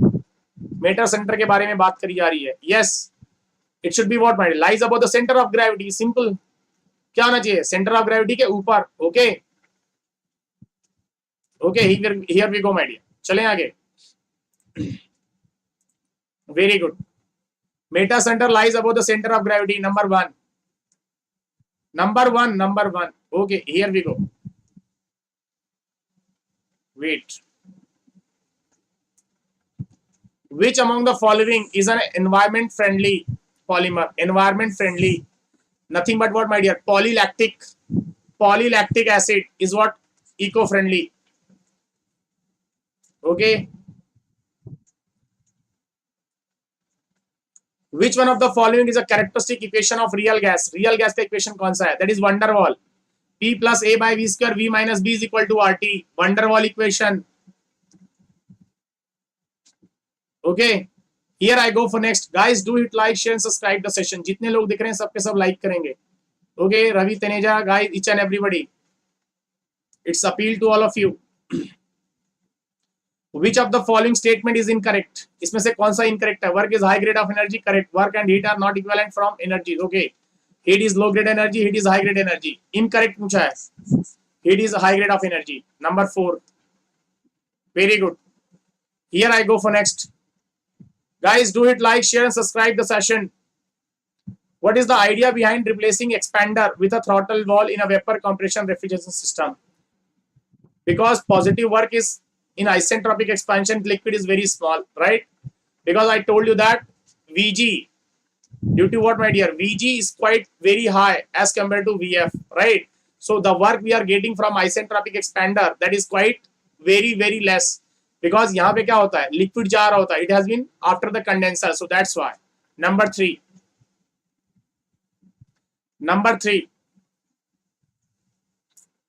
Meta center के बारे में बात करी जा रही है. Yes. It should be what, my dear? Lies above the center of gravity. Simple. क्या होना चाहिए? Center of gravity के ऊपर. Okay. Okay. Here we go, my dear. चलें आगे. Very good. Meta center lies above the center of gravity. Number 1. Number one. Okay, here we go. Wait. Which among the following is an environment friendly polymer? Environment friendly. Nothing but what, my dear? Polylactic. Polylactic acid is what? Eco friendly. Okay. Which one of the following is a characteristic equation of real gas? Real gas का equation कौन सा है? That is van der Waal. P plus A by V square V minus B is equal to RT. Van der Waal equation. Okay. Here I go for next. Guys, do hit like, share and subscribe the session. जितने लोग दिख रहे हैं सबके सब like करेंगे. Okay. Ravi Taneja, guys, each and everybody. It's appeal to all of you. Which of the following statement is incorrect? इसमें से कौन सा incorrect है? Work is high grade of energy. Correct. Work and heat are not equivalent from energy. Okay. Heat is low grade energy. Heat is high grade energy. Incorrect पूछा है. Heat is high grade of energy. Number 4. Very good. Here I go for next. Guys, do it like, share and subscribe the session. What is the idea behind replacing expander with a throttle valve in a vapor compression refrigeration system? Because positive work is in isentropic expansion, liquid is very small, right? Because I told you that Vg, due to what, my dear? Vg is quite very high as compared to Vf, right? So the work we are getting from isentropic expander, that is quite very, very less. Because यहाँ पे क्या होता है? Liquid जा रहा होता है. It has been after the condenser, so that's why. Number 3. Number 3.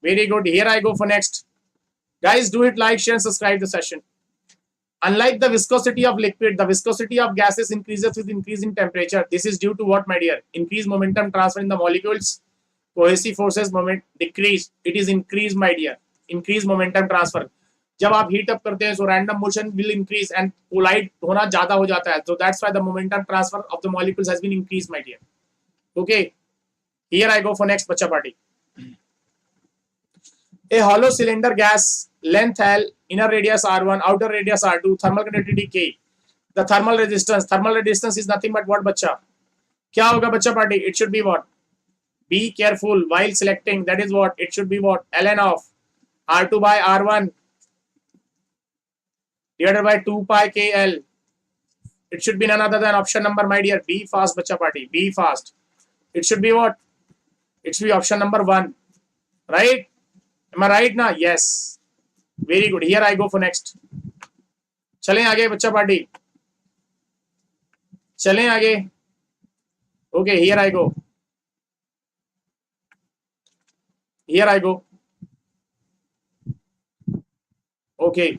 Very good. Here I go for next. Guys, do it like, share and subscribe the session. Unlike the viscosity of liquid, the viscosity of gases increases with increase in temperature. This is due to what, my dear? Increased momentum transfer in the molecules. Cohesive forces moment decrease. It is increased, my dear. Increased momentum transfer. जब आप heat up करते हैं, so random motion will increase and collide होना ज्यादा हो जाता है. So that's why the momentum transfer of the molecules has been increased, my dear. Okay. Here I go for next, bacha party. A hollow cylinder gas, length L, inner radius R1, outer radius R2, thermal conductivity K. The thermal resistance is nothing but what, bacha? क्या होगा बच्चा party? It should be what? Be careful while selecting. That is what? It should be what? ln of R2 by R1 divided by 2 pi KL. It should be none other than option number, my dear. Be fast, bacha party. Be fast. It should be what? It should be option number 1. Right? Am I right now? Yes. Very good. Here I go for next. चलें आगे बच्चा party. चलें आगे. Okay, here I go. Here I go. Okay.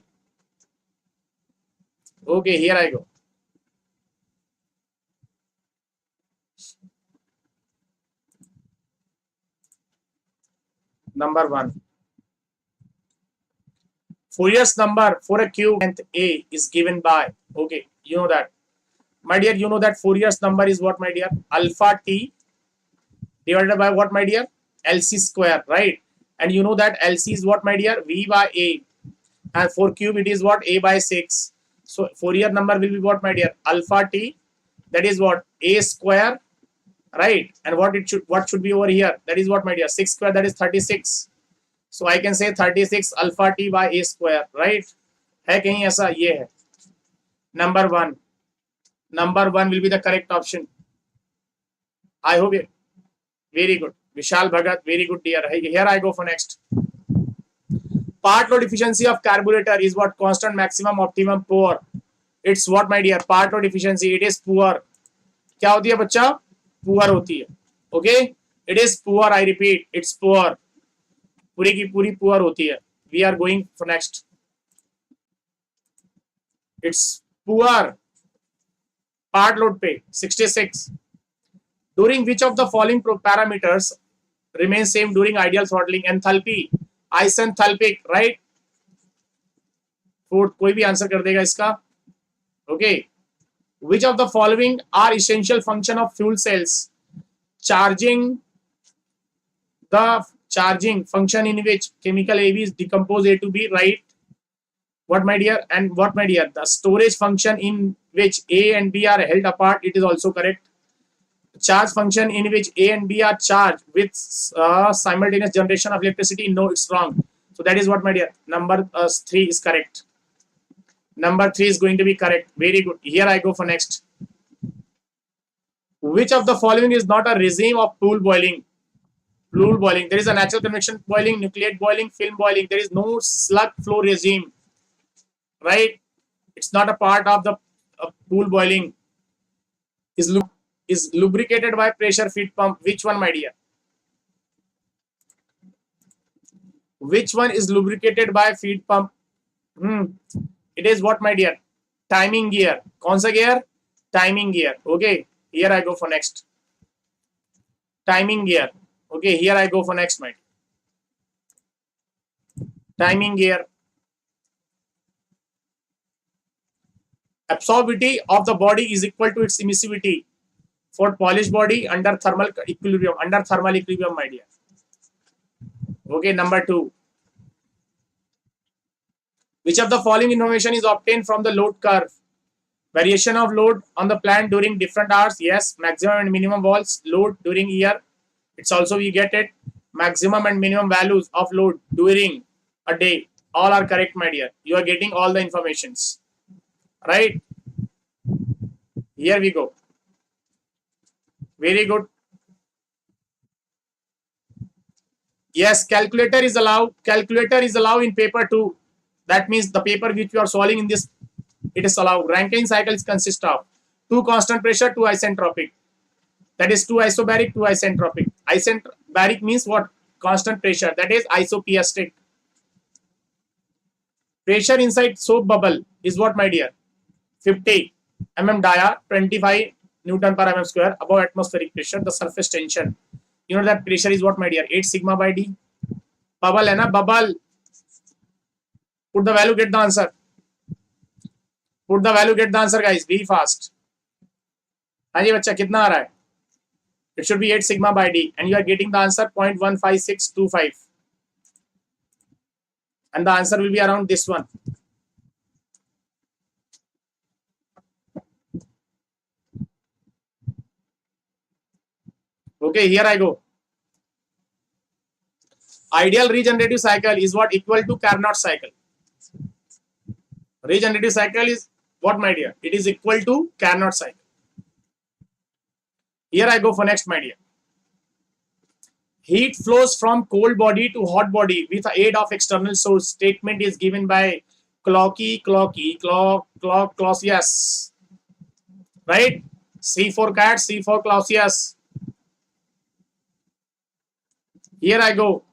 Okay, here I go. Number 1. Fourier's number for a cube length A is given by, okay, you know that. My dear, you know that Fourier's number is what, my dear? Alpha T divided by what, my dear? LC square, right? And you know that LC is what, my dear? V by A. And for cube, it is what? A by 6. So Fourier number will be what, my dear? Alpha T, that is what? A square, right? And what should be over here? That is what, my dear? 6 square, that is 36. So I can say 36 alpha T by A square, right? है कहीं ऐसा? ये है. Number 1. Number 1 will be the correct option. I hope it. Very good. Vishal Bhagat, very good, dear. Here I go for next. Part load efficiency of carburetor is what? Constant, maximum, optimum, poor. It's what, my dear? Part load efficiency. It is poor. क्या होती है बच्चा? Poor होती है. Okay? It is poor. I repeat. It's poor. पूरी की पूरी poor होती है. We are going for next. It's poor. Part load पे 66. During which of the following parameters remain same during ideal throttling? Enthalpy, isenthalpic, right? कोई भी answer कर देगा इसका. Okay. Which of the following are essential function of fuel cells? Charging, the charging function in which chemical AV is decomposed A to B, right? What, my dear? And what, my dear? The storage function in which A and B are held apart, it is also correct. Charge function in which A and B are charged with simultaneous generation of electricity, no, it's wrong. So that is what, my dear? Number 3 is correct. Number 3 is going to be correct. Very good. Here I go for next. Which of the following is not a regime of pool boiling? Pool boiling. There is a natural convection boiling, nucleate boiling, film boiling. There is no slug flow regime, right? It's not a part of the pool boiling. Is lubricated by pressure feed pump. Which one, my dear? Which one is lubricated by feed pump? It is what, my dear? Timing gear. कौन सा gear? Timing gear. Okay. Here I go for next. Timing gear. Okay. Here I go for next, my dear. Timing gear. Absorbivity of the body is equal to its emissivity for polished body under thermal equilibrium. Under thermal equilibrium, my dear. Okay. Number 2. Which of the following information is obtained from the load curve? Variation of load on the plant during different hours. Yes. Maximum and minimum volts load during year. It's also we get it. Maximum and minimum values of load during a day. All are correct, my dear. You are getting all the informations. Right? Here we go. Very good. Yes, calculator is allowed. Calculator is allowed in paper too. That means the paper which you are solving in this, it is allowed. Rankine cycles consist of 2 constant pressure, 2 isentropic. That is 2 isobaric, 2 isentropic. Isobaric means what? Constant pressure. That is isopiastic. Pressure inside soap bubble is what, my dear? 50 mm dia, 25 Newton per mm square above atmospheric pressure. The surface tension. You know that pressure is what, my dear? 8 sigma by D. Bubble है ना? Bubble. Put the value, get the answer. Put the value, get the answer, guys. Be fast. हाँ जी बच्चा कितना आ रहा है? It should be 8 sigma by D, and you are getting the answer 0.15625. And the answer will be around this one. Okay, here I go. Ideal regenerative cycle is what? Equal to Carnot cycle. Regenerative cycle is what, my dear? It is equal to Carnot cycle. Here I go for next, my dear. Heat flows from cold body to hot body with the aid of external source. Statement is given by Clausius. Right? C for cat, C for Clausius. Here I go.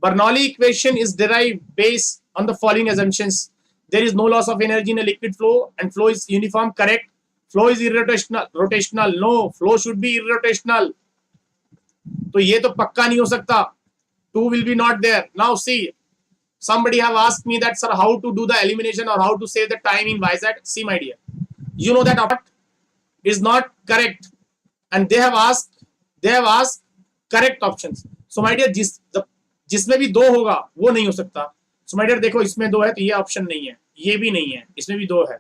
Bernoulli equation is derived based on the following assumptions. There is no loss of energy in a liquid flow and flow is uniform. Correct. Flow is rotational. No, flow should be irrotational. तो ये तो पक्का नहीं हो सकता. 2 will be not there. Now see, somebody have asked me that, sir, how to do the elimination or how to save the time in Vizag. See, my dear, you know that is not correct, and they have asked correct options. So my dear, जिसमें भी 2 होगा वो नहीं हो सकता. So my dear, देखो इसमें 2 है तो ये ऑप्शन नहीं है, ये भी नहीं है, इसमें भी 2 है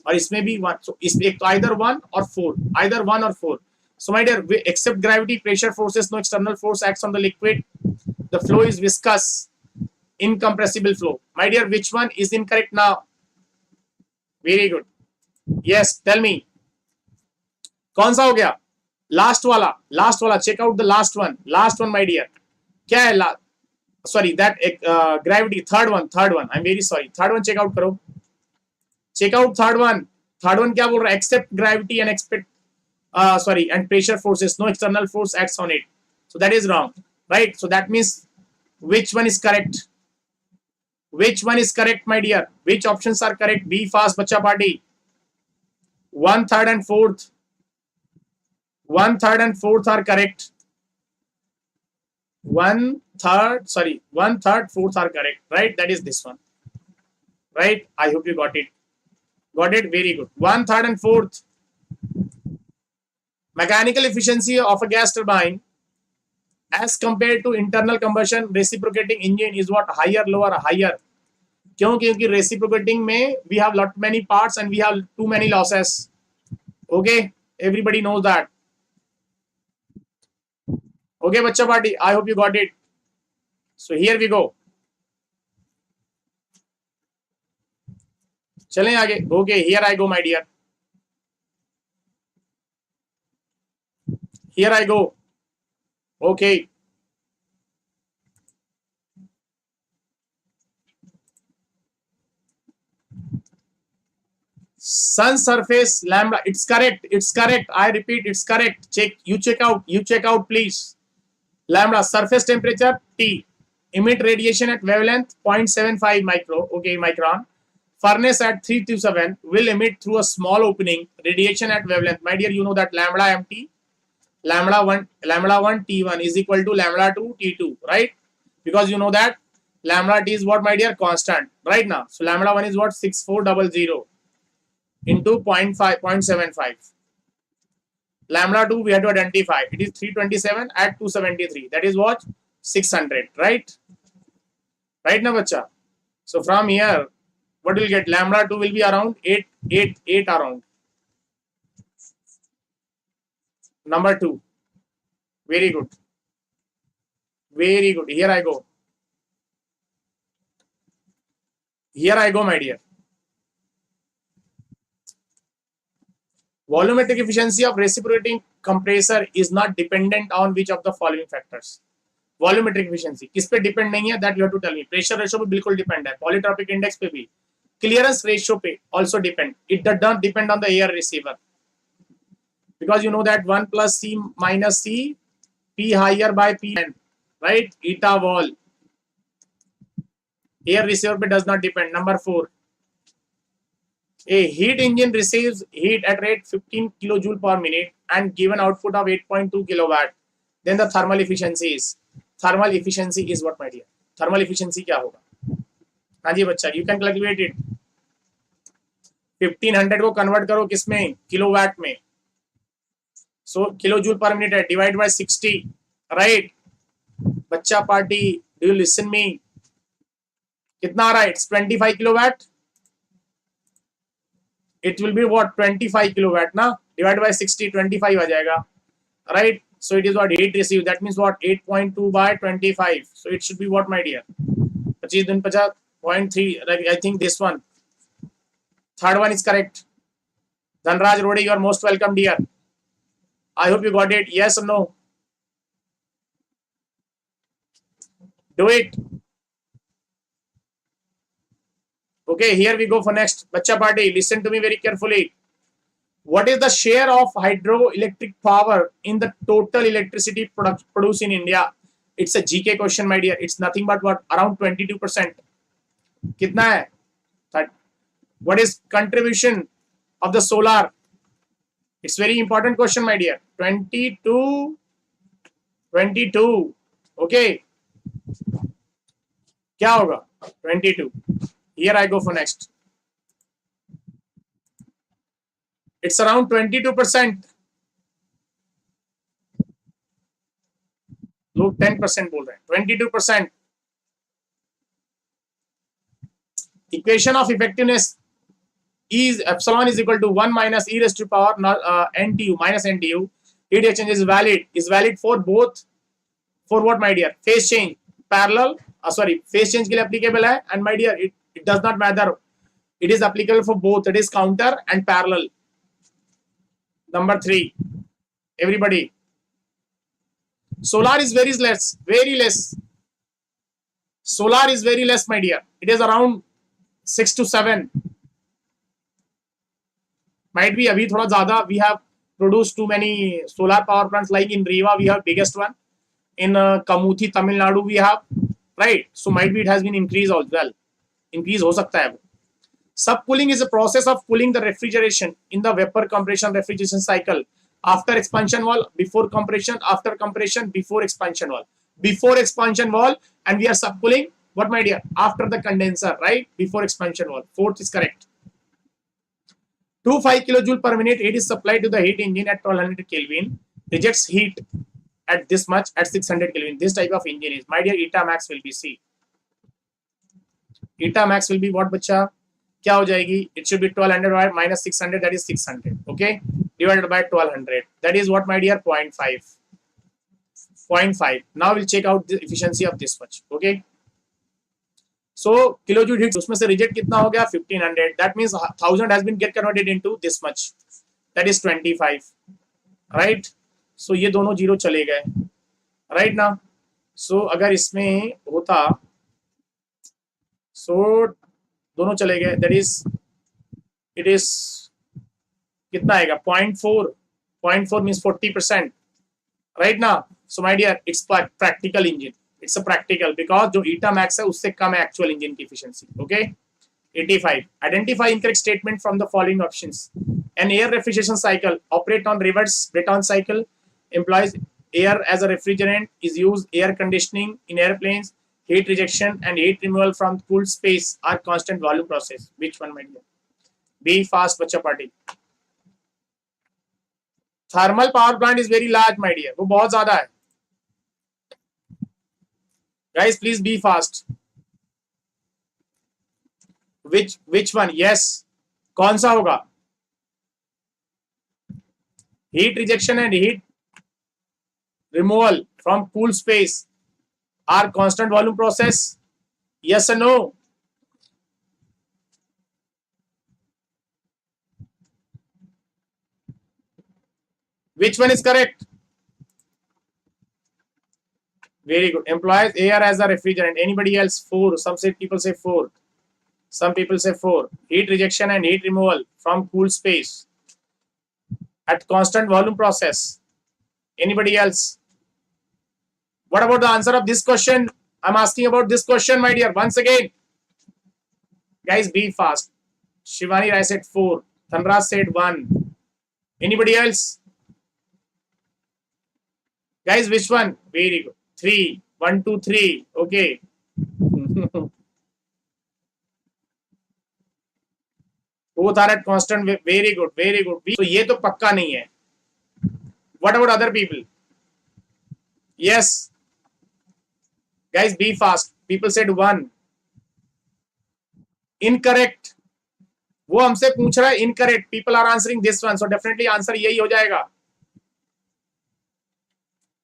और इसमें भी 1. So इस एक तो either 1 or 4, either 1 or 4. So my dear, except gravity, pressure forces, no external force acts on the liquid. The flow is viscous, incompressible flow. My dear, which one is incorrect now? Very good. Yes, tell me. कौन सा हो गया? Last वाला. Check out the last one, my dear. क्या है? Sorry, that gravity. Third one. I'm very sorry. Third one check out करो. Check out third one. Third one क्या बोल रहा है? Except gravity and and pressure forces, no external force acts on it. So that is wrong, right? So that means which one is correct? Which one is correct, my dear? Which options are correct? Be fast, bacha party. 1, 3rd and 4th. 1, 3rd and 4th are correct. 1, 3rd, 4th are correct, right? That is this one, right? I hope you got it. Very good. 1, 3rd and 4th. Mechanical efficiency of a gas turbine as compared to internal combustion reciprocating engine is what? Higher, lower, higher. क्यों? क्योंकि reciprocating में we have lot many parts and we have too many losses. Okay, everybody knows that. Okay, bacha party, I hope you got it. So here we go. चलें आगे. Okay, here I go, my dear. Here I go. Okay. Sun surface lambda. It's correct. I repeat, it's correct. You check out, please. Lambda surface temperature T. Emit radiation at wavelength 0.75 micron. Furnace at 327 will emit through a small opening radiation at wavelength. My dear, you know that lambda empty. Lambda 1 T1 is equal to lambda 2 T2, right? Because you know that lambda T is what, my dear? Constant, right? Now, so lambda 1 is what? 6400 into 0.75. Lambda 2 we have to identify. It is 327 at 273. That is what? 600, right? Right now, bacha. So from here, what will get? Lambda 2 will be around 8 around. Number 2. Very good. Here I go, my dear. Volumetric efficiency of reciprocating compressor is not dependent on which of the following factors. Volumetric efficiency किस पे depend नहीं है? That you have to tell me. Pressure ratio पे बिल्कुल depend है. Polytropic index पे भी. Clearance ratio पे also depend. It does not depend on the air receiver. Because you know that 1 plus C minus C, P higher by P, right? Eta wall. Air receiver पे does not depend. Number 4. A heat engine receives heat at rate 15 kilojoule per minute and given output of 8.2 kilowatt. Then the thermal efficiency is what, my dear? Thermal efficiency क्या होगा? हाँ जी बच्चा, you can calculate it. 1500 को convert करो किसमें? Kilowatt में. So kilojoule per minute है, divide by 60, right? बच्चा party, do you listen me? कितना आ रहा है? It's 25 kilowatt. It will be what? 25 kilowatt ना? Divided by 60, 25 आ जाएगा, right? So it is what? Heat received. That means what? 8.2 by 25. So it should be what, my dear? 25 दिन 50.3. I think this one. Third one is correct. Dhanraj Rode, you are most welcome, dear. I hope you got it. Yes or no? Do it. Okay, here we go for next. Bacha party, listen to me very carefully. What is the share of hydroelectric power in the total electricity produced in India? it's a GK question, my dear. It's nothing but what? Around 22%. कितना है? What is contribution of the solar? It's very important question, my dear. 22. Okay. क्या होगा? 22. Here I go for next. It's around 22%. लोग 10% बोल रहे हैं. 22%. Equation of effectiveness is epsilon is equal to 1 minus e raised to power NTU minus NTU. Heat exchange is valid for both. For what, my dear? Phase change, parallel. Phase change के लिए applicable है. And my dear, it does not matter. It is applicable for both. It is counter and parallel. Number 3. Everybody. Solar is very less. Solar is very less, my dear. It is around 6 to 7. Might be abhi thoda zyada. We have produced too many solar power plants, like in Rewa we have biggest one. In Kamuthi, Tamil Nadu we have, right? So might be it has been increased as well. Increase ho sakta hai. Subcooling is a process of cooling the refrigeration in the vapor compression refrigeration cycle. After expansion wall, before compression, after compression, before expansion wall. Before expansion wall, and we are subcooling. What, my dear? After the condenser, right? Before expansion wall. 4th is correct. 25 kilojoule per minute heat is supplied to the heat engine at 1200 Kelvin. Rejects heat at this much at 600 Kelvin. This type of engine is, my dear, eta max will be C. Eta max will be what, bacha? क्या हो जाएगी? It should be 1200 minus 600, that is 600. Okay, divided by 1200, that is what, my dear? 0.5. 0.5. Now we'll check out the efficiency of this much. Okay, so kilojoule heat, उसमें से reject कितना हो गया? 1500. That means 1000 has been get converted into this much, that is 25. Right? So ये दोनों zero चले गए. Right now, so अगर इसमें होता, so दोनों चले गए, that is it is कितना आएगा? 0.4. 0.4 means 40%. Right now, so my dear, it's practical engine. It's a practical because जो eta max है उससे कम है actual engine की efficiency. Okay. 85. Identify incorrect statement from the following options. An air refrigeration cycle operate on reverse Breton cycle, employs air as a refrigerant, is used air conditioning in airplanes. Heat rejection and heat removal from cooled space are constant volume process. Which one, my dear? Be fast, bacha party. Thermal power plant is very large, my dear. वो बहुत ज़्यादा है. Guys, please be fast. Which one? Yes. कौन सा होगा? Heat rejection and heat removal from cool space are constant volume process. Yes or no? Which one is correct? Very good. Employs air as a refrigerant. Anybody else? 4. Some say people say 4. Some people say 4. Heat rejection and heat removal from cool space at constant volume process. Anybody else? What about the answer of this question? I'm asking about this question, my dear. Once again, guys, be fast. Shivani Rai said 4. Thanraj said 1. Anybody else? Guys, which one? Very good. 3. 1, 2, 3. Okay. Both are at constant. Very good. Very good. So ये तो पक्का नहीं है. What about other people? Yes. Guys, be fast. People said 1. Incorrect. वो हमसे पूछ रहा है incorrect. People are answering this one. So definitely answer यही हो जाएगा.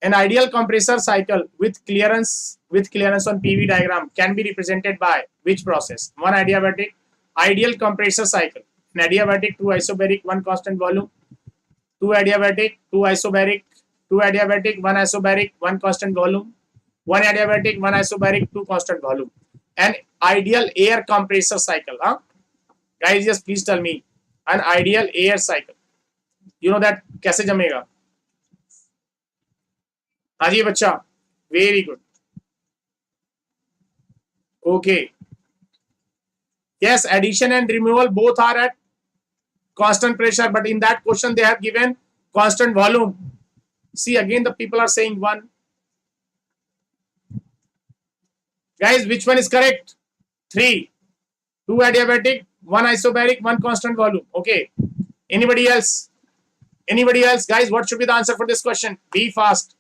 An ideal compressor cycle with clearance on PV diagram can be represented by which process? 1 adiabatic. Ideal compressor cycle. An adiabatic, 2 isobaric, 1 constant volume. 2 adiabatic, 2 isobaric, 2 adiabatic, 1 isobaric, 1 constant volume. 1 adiabatic, 1 isobaric, 2 constant volume. An ideal air compressor cycle. Huh? Guys, just please tell me. An ideal air cycle. You know that कैसे जमेगा? हाँ जी बच्चा. Very good. Okay. Yes, addition and removal both are at constant pressure, but in that question they have given constant volume. See, again the people are saying 1. Guys, which one is correct? 3. 2 adiabatic, 1 isobaric, 1 constant volume. Okay. Anybody else? Anybody else? Guys, what should be the answer for this question? Be fast.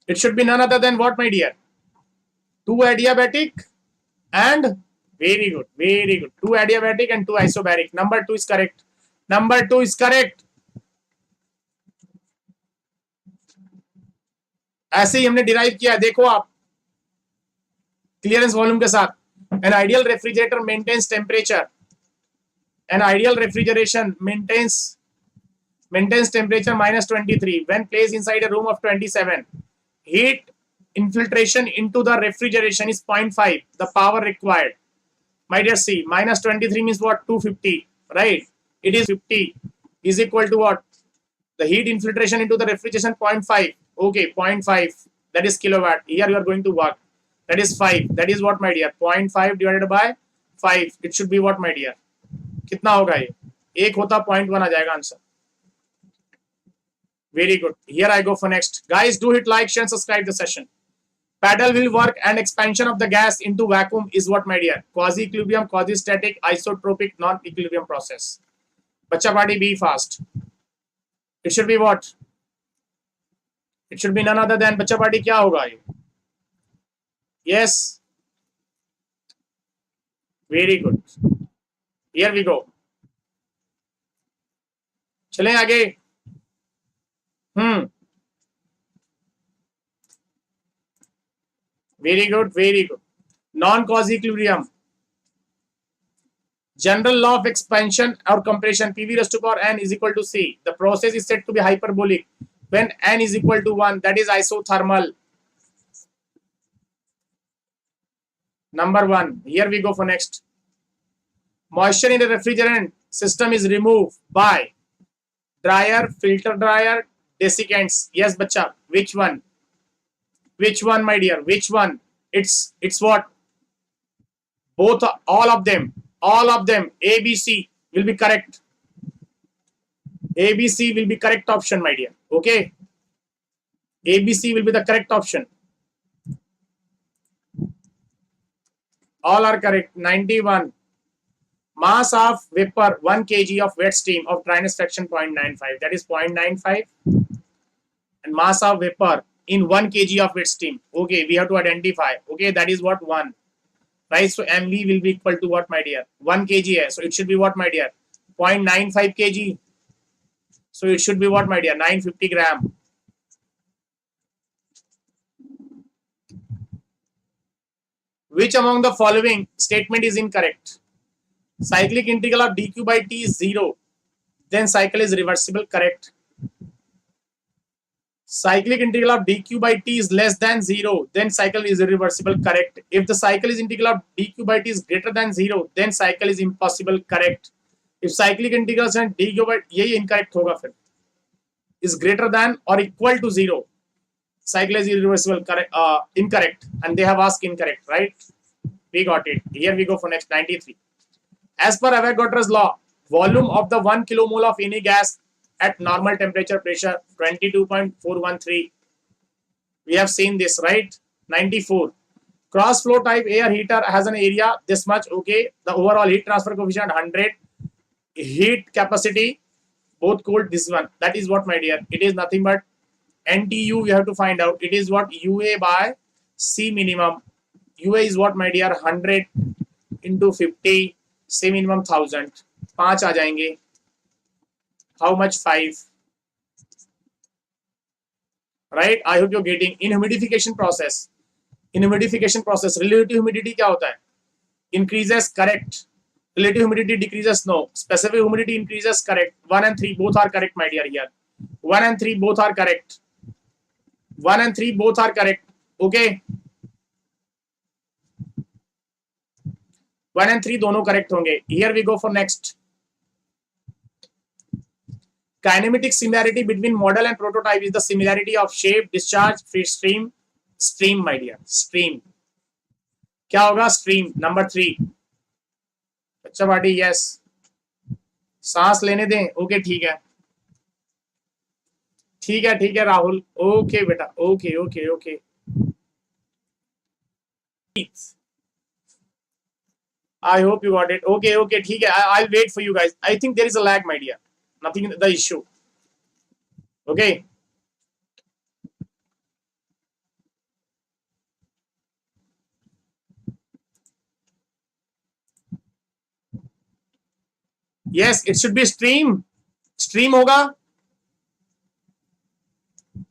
It should be none other than what, my dear? 2 adiabatic and very good, very good. 2 adiabatic and 2 isobaric. Number 2 is correct. Number 2 is correct. ऐसे ही हमने derive किया, देखो आप clearance volume के साथ। An ideal refrigerator maintains temperature, an ideal refrigeration maintains temperature -23 when placed inside a room of 27. Heat infiltration into the refrigeration is 0.5. The power required, my dear, see, -23 means what? 250, right? It is 50 is equal to what? The heat infiltration into the refrigeration 0.5. Okay, 0.5, that is kilowatt. Here you are going to work. That is 5. That is what, my dear? 0.5 divided by 5. It should be what, my dear? कितना होगा ये? 1 होता 0.1 आ जाएगा answer. Very good. Here I go for next. Guys, do hit like, share, and subscribe the session. Paddle wheel work and expansion of the gas into vacuum is what, my dear? Quasi-equilibrium, quasi-static, isotropic, non-equilibrium process. Bacha party, be fast. It should be what? It should be none other than bacha party. क्या होगा ये? Yes. Very good. Here we go. चलें आगे. Very good, very good. Non-cause equilibrium. General law of expansion or compression, PV raised to power n is equal to C. The process is said to be hyperbolic when n is equal to 1. That is isothermal. Number 1. Here we go for next. Moisture in the refrigerant system is removed by dryer, filter dryer, desiccants. Yes, bacha. Which one? Which one, my dear? Which one? It's what? Both, all of them. All of them. A, B, C will be correct. A, B, C will be correct option, my dear. Okay. A, B, C will be the correct option. All are correct. 91. Mass of vapor 1 kg of wet steam of dryness fraction 0.95. That is 0.95. And mass of vapor in 1 kg of wet steam. Okay, we have to identify. Okay, that is what? 1. Right, so MV will be equal to what, my dear? 1 kg hai, so it should be what, my dear? 0.95 kg. So it should be what, my dear? 950 gram. Which among the following statement is incorrect? Cyclic integral of dq by t is 0. Then cycle is reversible. Correct. Cyclic integral of dq by t is less than 0. Then cycle is irreversible. Correct. If the cycle is integral of dq by t is greater than 0, then cycle is impossible. Correct. If cyclic integral and dq by यही incorrect होगा फिर is greater than or equal to 0, cycle is irreversible. Correct. Incorrect. And they have asked incorrect. Right. We got it. Here we go for next. 93. As per Avogadro's law, volume of the 1 kilomole of any gas at normal temperature pressure 22.413. We have seen this, right? 94. Cross flow type air heater has an area this much. Okay. The overall heat transfer coefficient 100. Heat capacity both cooled. This one. That is what, my dear? It is nothing but NTU. We have to find out. It is what? UA by C minimum. UA is what, my dear? 100 into 50. C minimum 1000. 5 आ जाएंगे. How much? 5. Right? I hope you're getting. In humidification process. In humidification process, relative humidity क्या होता है? Increases. Correct. Relative humidity decreases. No. Specific humidity increases. Correct. 1 and 3 both are correct, my dear. Here. 1 and 3 both are correct. 1 and 3 both are correct. Okay. 1 and 3 दोनों correct होंगे. Here we go for next. Kinematic similarity between model and prototype is the similarity of shape, discharge, free stream. Stream, my dear, stream. क्या होगा? Stream. Number 3. अच्छा party, yes. सांस लेने दें. Okay, ठीक है. ठीक है, ठीक है राहुल. ओके बेटा. Okay okay okay. I hope you got it. Okay, okay, ठीक है. I'll wait for you guys. I think there is a lag, my dear. Nothing the issue. Okay. Yes, it should be stream. Stream होगा.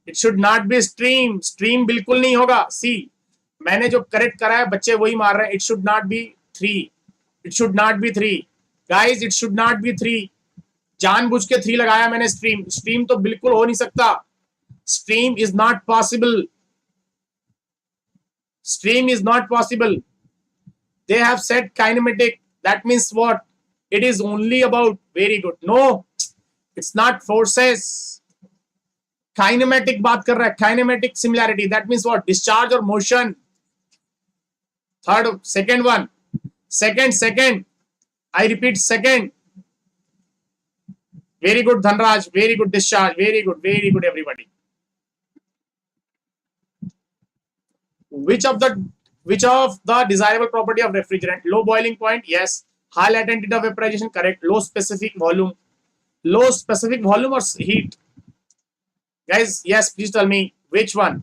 It should not be stream. Stream बिल्कुल नहीं होगा. See, मैंने जो correct करा है बच्चे वही मार रहे हैं. It should not be 3. It should not be 3. Guys, it should not be 3. जानबूझ के 3 लगाया मैंने. स्ट्रीम स्ट्रीम तो बिल्कुल हो नहीं सकता. Stream is not possible. Stream is not possible. They have said kinematic. That means what? It is only about, very good. No, it's not forces. Kinematic बात कर रहा है. Kinematic similarity. That means what? Discharge or motion. Third, second one. Second. I repeat, second. Very good, Dhanraj. Very good, discharge. Very good, everybody. Which of the desirable property of refrigerant? Low boiling point, yes. High latent of vaporization, correct. Low specific volume or heat? Guys, yes, please tell me which one.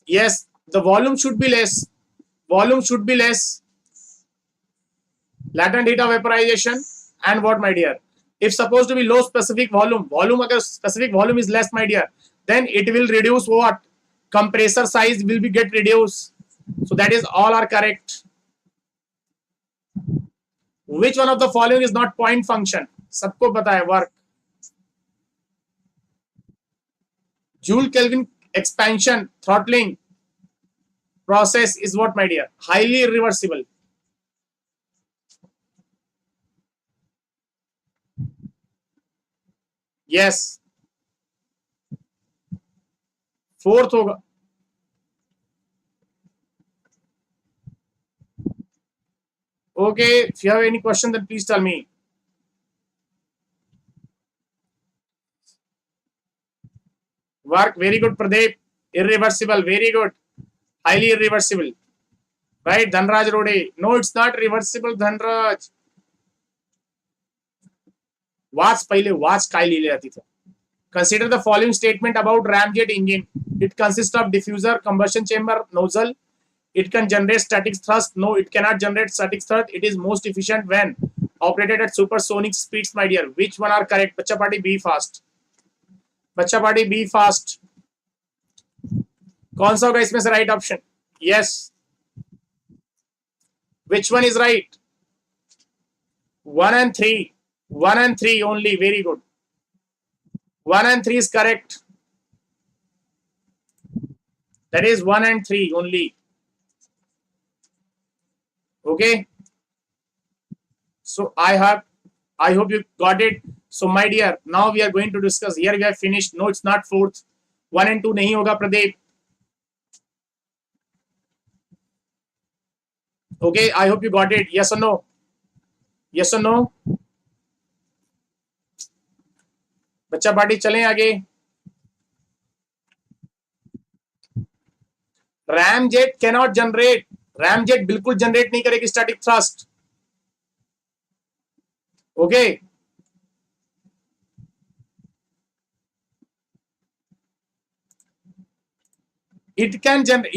Yes, the volume should be less. Latent heat of vaporization. And what, my dear? If supposed to be low specific volume अगर specific volume is less, my dear, then it will reduce what? Compressor size will be get reduced. So that is all are correct. Which one of the following is not point function? सबको पता है. Work. Joule Kelvin expansion throttling process is what, my dear? Highly irreversible. Yes. Fourth होगा. Okay, if you have any question, then please tell me. Work, very good, Pradeep. Irreversible, very good. Highly irreversible. Right, Dhanraj Rode. No, it's not reversible, Dhanraj. Watch पहले watch काय लिहिले जाते तिथे. Consider the following statement about ramjet engine. It consists of diffuser, combustion chamber, nozzle. It can generate static thrust. No, it cannot generate static thrust. It is most efficient when operated at supersonic speeds, my dear. Which one are correct? बच्चा party B fast. बच्चा party B fast. कौन सा होगा इसमें से right option? Yes. Which one is right? 1 and 3. 1 and 3 only. Very good. 1 and 3 is correct. That is 1 and 3 only. Okay. So I hope you got it. So my dear, now we are going to discuss. Here we have finished. No, it's not fourth. 1 and 2 नहीं होगा Pradeep. Okay, I hope you got it. Yes or no? Yes or no? बच्चा party चलें आगे. Ramjet cannot generate. Ramjet बिल्कुल generate नहीं करेगी static thrust. Okay. It can generate.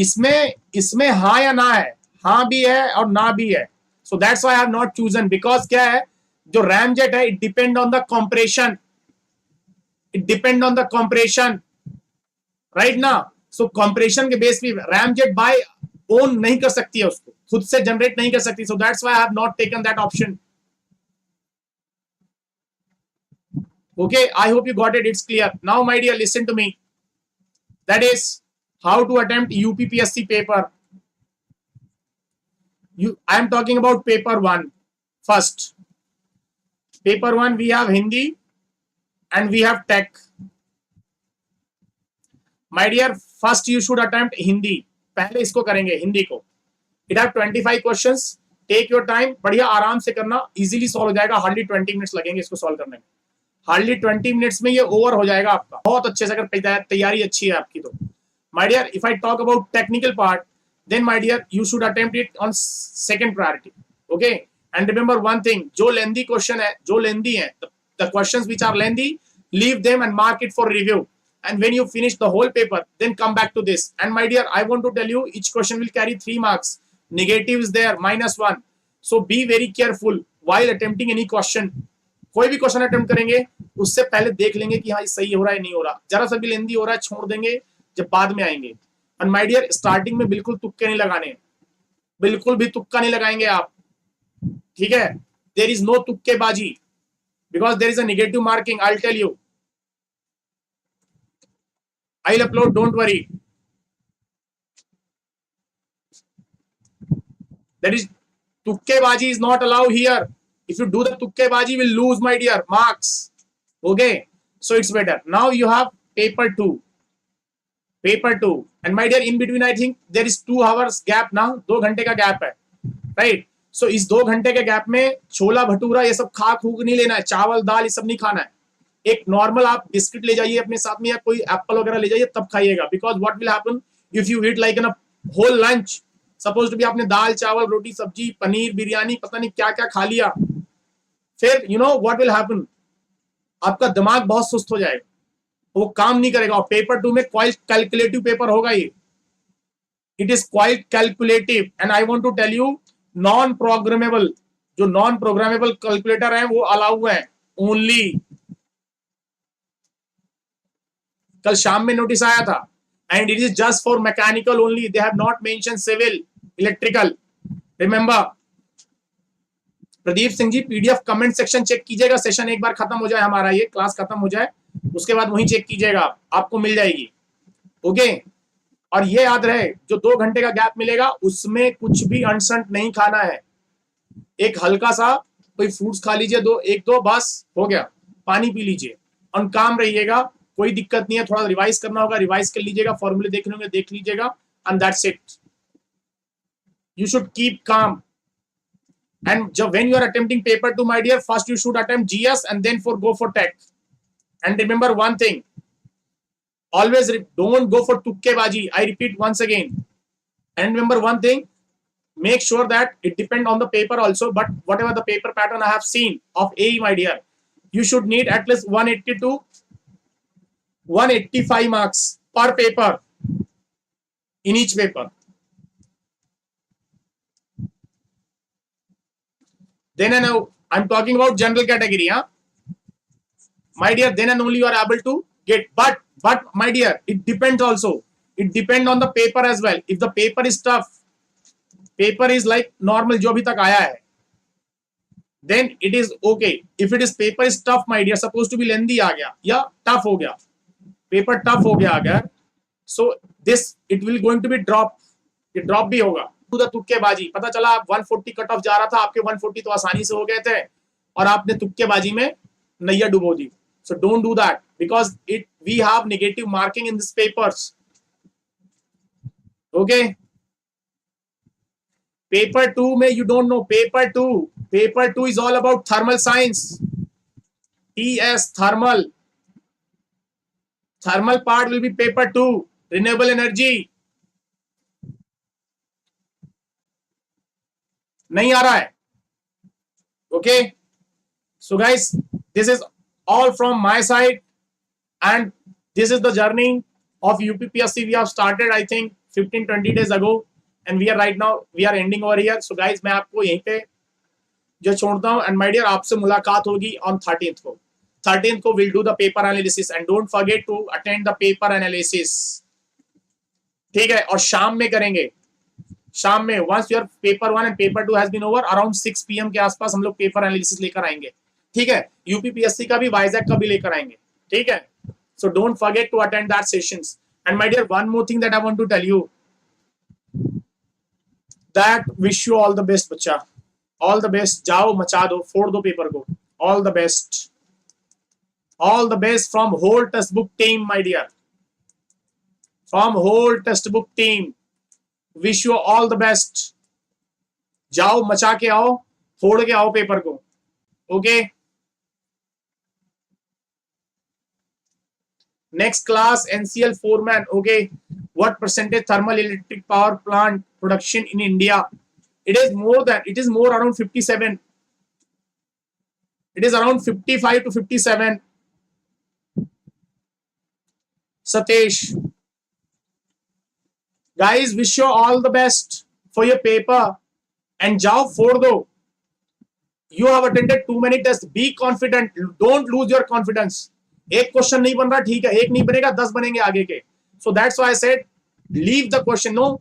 इसमें हाँ या ना है. हाँ भी है और ना भी है. सो that's why I have not chosen. Because क्या है, जो रैमजेट है, it depend on the compression. It depend on the compression, right now. So compression के बेस पे ramjet by own नहीं कर सकती है, उसको खुद से जनरेट नहीं कर सकती. So that's why I have not taken that option. Okay, I hope you got it. It's clear. Now, my dear, listen to me. That is how to attempt UPPSC paper. I am talking about paper 1 first. Paper 1 we have Hindi and we have tech. My dear, first you should attempt Hindi. पहले इसको करेंगे हिंदी को. It have 25 questions. Take your time. बढ़िया आराम से करना. Easily solve हो जाएगा. Hardly 20 minutes लगेंगे इसको solve करने में. Hardly 20 minutes में ये over हो जाएगा आपका. बहुत अच्छे से अगर तैयारी अच्छी है आपकी तो. My dear, if I talk about technical part, then my dear, you should attempt it on second priority. Okay? And remember one thing. जो lengthy question है, जो lengthy है, the questions which are lengthy, leave them and mark it for review. And when you finish the whole paper, then come back to this. And my dear, I want to tell you, each question will carry 3 marks. Negative is there, -1. So be very careful while attempting any question. कोई भी question attempt करेंगे उससे पहले देख लेंगे कि हाँ ये सही हो रहा है नहीं हो रहा. जरा सा भी लेंदी हो रहा है छोड़ देंगे, जब बाद में आएंगे. And my dear, स्टार्टिंग में बिल्कुल तुक्के नहीं लगाने, बिल्कुल भी तुक्का नहीं लगाएंगे आप. ठीक है? There is no तुक्केबाजी because there is a negative marking. I'll tell you. I'll upload, don't worry. That is, tukkebaji is not allowed here. If you do the tukkebaji, will lose, my dear, marks. Okay, so it's better. Now you have paper 2. Paper 2. And my dear, in between I think there is 2 hours gap now. 2 घंटे का gap है, right? So इस 2 घंटे के gap में छोला भटूरा ये सब खा खूक नहीं लेना है, चावल दाल ये सब नहीं खाना है. एक नॉर्मल आप बिस्किट ले जाइए अपने साथ में या कोई एप्पल वगैरह ले जाइए, तब खाइएगा. Because what will happen if you eat like an whole lunch, suppose to be आपने दाल चावल रोटी सब्जी पनीर बिरयानी पता नहीं क्या क्या खा लिया, फिर you know what will happen, आपका दिमाग बहुत सुस्त हो जाएगा, वो काम नहीं करेगा. और पेपर 2 में क्वाइट कैलकुलेटिव पेपर होगा ये. It is quite calculative. And I want to tell you, non programmable, जो नॉन प्रोग्रामेबल कैलकुलेटर है वो अलाउ है ओनली. कल शाम में नोटिस आया था. And it is just for mechanical only. They have not mention civil electrical. Remember. Pradeep Singh ji, PDF comment section check कीजिएगा. सेशन एक बार खत्म हो जाए, हमारा ये क्लास खत्म हो जाए, उसके बाद वहीं चेक कीजिएगा, आपको मिल जाएगी. ओके. और ये याद रहे, जो 2 घंटे का गैप मिलेगा उसमें कुछ भी अनसंट नहीं खाना है. एक हल्का सा कोई फ्रूट्स खा लीजिए, 1-2 बस हो गया. पानी पी लीजिए और काम रहिएगा. कोई दिक्कत नहीं है. थोड़ा रिवाइज करना होगा, रिवाइज कर लीजिएगा. फॉर्मूले देखने होंगे, देख लीजिएगा. And that's it. You should keep calm. And जब when you are attempting paper 2, my dear, first you should attempt GS and then go for tech. And remember one thing, always don't go for tukkebaji. I repeat once again. And remember one thing, make sure that it depends on the paper also, but whatever the paper pattern I have seen of AE, my dear, you should need at least 180 to 185 marks per paper in each paper. Then and now I'm talking about general category, huh? My dear, then and only you are able to get. But my dear, it depends also. It depends on the paper as well. If the paper is tough, paper is like normal जो अभी तक आया है, then it is okay. If it is paper is tough, my dear, supposed to be lengthy आ गया या tough हो गया, paper tough हो गया अगर, so this it will going to be drop. ये drop भी होगा. To the तुक्केबाजी. पता चला आप 140 कट ऑफ जा रहा था, आपके 140 तो आसानी से हो गए थे और आपने तुक्केबाजी में नैया डुबो दी. So don't do that because we have negative marking in these papers. Okay. Paper 2 में you don't know. Paper 2 is all about thermal science. TS thermal. Thermal part will be paper 2. Renewable energy. नहीं आ रहा है. Okay. So guys, this is all from my side, and this is the journey of UPPSC. We have started I think 15-20 days ago, and we are right now we are ending over here. So guys, मैं आपको यहीं पे जो छोड़ता हूँ. And my dear, आपसे मुलाकात होगी on 13th को. 13th को we'll do the paper analysis, and don't forget to attend the paper analysis. ठीक है. और शाम में करेंगे. शाम में once your paper 1 and paper 2 has been over, around 6 PM के आसपास हम लोग पेपर एनालिसिस लेकर आएंगे. ठीक है. यूपीपीएससी का भी वाइजैक का भी लेकर आएंगे. ठीक है. So don't forget to attend that sessions. And my dear, one more thing that I want to tell you, that wish you all the best बच्चा, all the best. जाओ मचा दो, फोड़ दो पेपर को. All the best. All the best from whole textbook team, my dear. From whole textbook team, wish you all the best. जाओ मचा के आओ, फोड़ के आओ पेपर को. Okay. Next class, NCL foreman. Okay, what percentage thermal electric power plant production in India? It is more around 57. It is around 55 to 57. Satesh. Guys, wish you all the best for your paper. And jao for do. You have attended too many tests. Be confident. Don't lose your confidence. एक question नहीं बन रहा, ठीक है, एक नहीं बनेगा, 10 बनेंगे आगे के. So that's why I said leave the question. No,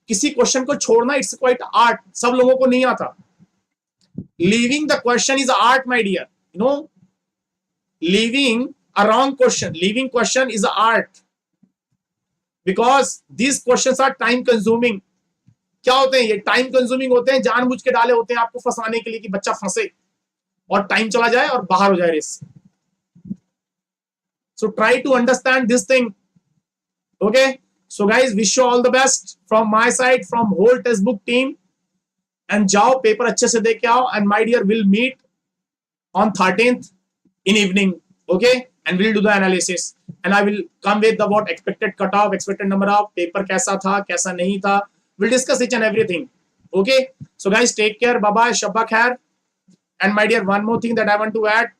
किसी क्वेश्चन को छोड़ना इट्स क्वाइट आर्ट. सब लोगों को नहीं आता. Leaving the question is art, my dear. You know, leaving a wrong question, leaving question is art, because this questions are time consuming. क्या होते हैं ये? टाइम कंज्यूमिंग होते हैं, जानबूझ के डाले होते हैं आपको फंसाने के लिए कि बच्चा फंसे और टाइम चला जाए और बाहर हो जाए रेस से. So try to understand this thing. Okay. So guys, wish you all the best from my side, from whole textbook team. And जाओ पेपर अच्छे से दे के आओ. And my dear, we'll meet on 13th in evening. Okay. And we'll do the analysis. And I will come with the what expected cutoff, expected number of paper कैसा था, कैसा नहीं था. We'll discuss each and everything. Okay. So guys, take care. Bye bye. Shabba khair. And my dear, one more thing that I want to add.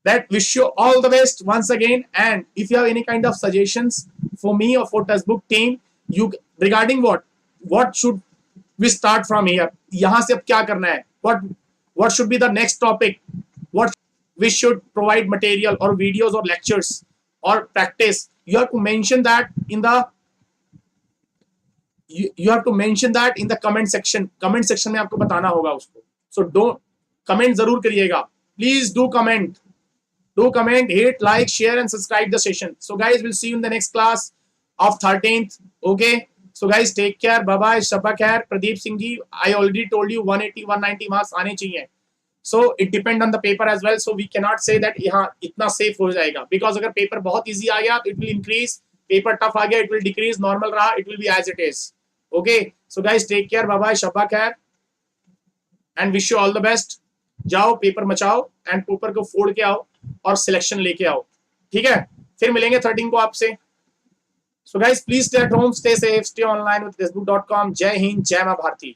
That wish you all the best once again. And if you have any kind of suggestions for me or for textbook team, you regarding what should we start from here? यहाँ से अब क्या करना है? What should be the next topic? What we should provide material or videos or lectures or practice? You have to mention that in the you have to mention that in the comment section. Comment section में आपको बताना होगा उसको. So don't comment जरूर करिएगा. Please do comment. Do comment, hit, like, share, and subscribe the session. So guys, we'll see you in the next class of 13th. Okay. So guys, take care. Bye bye. Shabba khair. Pradeep Singh ji, I already told you 180, 190 marks आने चाहिए. So it depend on the paper as well. So we cannot say that यहाँ इतना safe हो जाएगा. Because अगर paper बहुत easy आ गया, it will increase. Paper tough आ गया, it will decrease. Normal रहा, it will be as it is. Okay. So guys, take care. Bye bye. Shabba khair. And wish you all the best. जाओ paper Macau and paper को फोड़ के आओ और selection लेके आओ. ठीक है, फिर मिलेंगे 13 को आपसे. So guys, please stay at home, stay safe, stay online with Testbook dot com. जय हिंद, जय मां भारती.